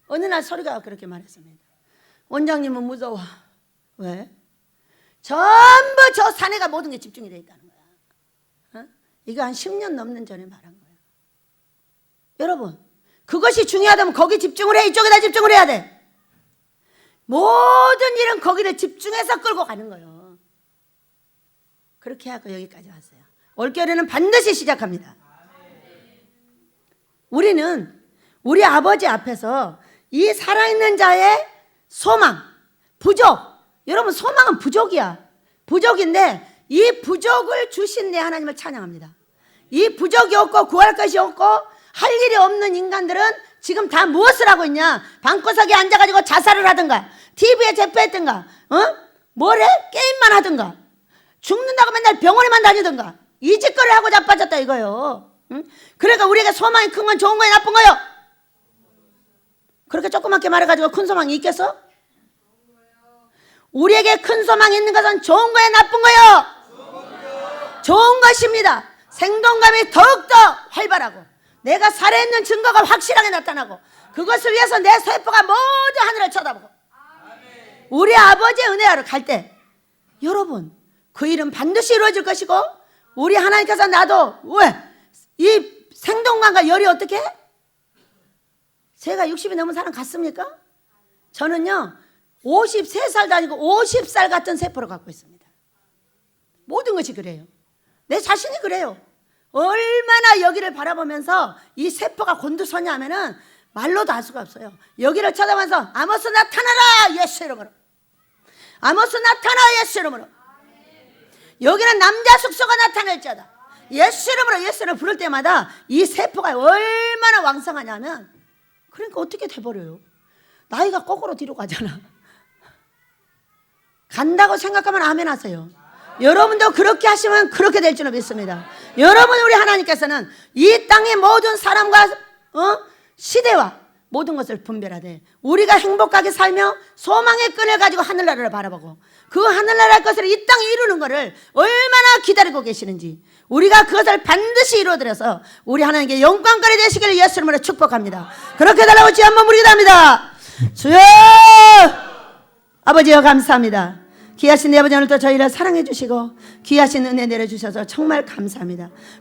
어느 날 소리가 그렇게 말했습니다. 원장님은 무서워. 왜? 전부 저 사내가 모든 게 집중이 되어 있다는 거야. 이거 한 10년 넘는 전에 말한 거야. 여러분, 그것이 중요하다면 거기 집중을 해. 이쪽에다 집중을 해야 돼. 모든 일은 거기를 집중해서 끌고 가는 거예요. 그렇게 하고 여기까지 왔어요. 올겨울에는 반드시 시작합니다. 우리는 우리 아버지 앞에서 이 살아있는 자의 소망, 부족. 여러분, 소망은 부족이야. 부족인데 이 부족을 주신 내 하나님을 찬양합니다. 이 부족이 없고 구할 것이 없고 할 일이 없는 인간들은 지금 다 무엇을 하고 있냐? 방구석에 앉아가지고 자살을 하든가 TV에 제패했든가 뭘 해? 게임만 하든가 죽는다고 맨날 병원에만 다니든가 이 짓거리를 하고 자빠졌다 이거요. 그러니까 우리에게 소망이 큰 건 좋은 거야, 나쁜 거요? 그렇게 조그맣게 말해가지고 큰 소망이 있겠어? 우리에게 큰 소망이 있는 것은 좋은 거야, 나쁜 거요? 좋은 것입니다. 생동감이 더욱더 활발하고 내가 살아있는 증거가 확실하게 나타나고 그것을 위해서 내 세포가 모두 하늘을 쳐다보고 우리 아버지의 은혜하러 갈 때 여러분 그 일은 반드시 이루어질 것이고 우리 하나님께서 나도 왜? 이 생동감과 열이 어떻게 해? 제가 60이 넘은 사람 같습니까? 저는요 53살도 아니고 50살 같은 세포를 갖고 있습니다. 모든 것이 그래요. 내 자신이 그래요. 얼마나 여기를 바라보면서 이 세포가 곤두서냐 하면은 말로도 알 수가 없어요. 여기를 쳐다보면서 아모스 나타나라 예수 이름으로, 아모스 나타나 예수 이름으로. 여기는 남자 숙소가 나타날지어다 예수 이름으로. 예수 이름으로 부를 때마다 이 세포가 얼마나 왕성하냐면 그러니까 어떻게 돼버려요. 나이가 거꾸로 뒤로 가잖아. 간다고 생각하면 아멘 하세요. 여러분도 그렇게 하시면 그렇게 될 줄로 믿습니다. 여러분, 우리 하나님께서는 이 땅의 모든 사람과 시대와 모든 것을 분별하되 우리가 행복하게 살며 소망의 끈을 가지고 하늘나라를 바라보고 그 하늘나라의 것을 이 땅에 이루는 것을 얼마나 기다리고 계시는지 우리가 그것을 반드시 이루어드려서 우리 하나님께 영광거리 되시기를 예수 이름으로 축복합니다. 그렇게 달라고 주 한번 부르기도합니다. 주여 아버지여 감사합니다. 귀하신 내 아버지 오늘도 저희를 사랑해 주시고 귀하신 은혜 내려주셔서 정말 감사합니다.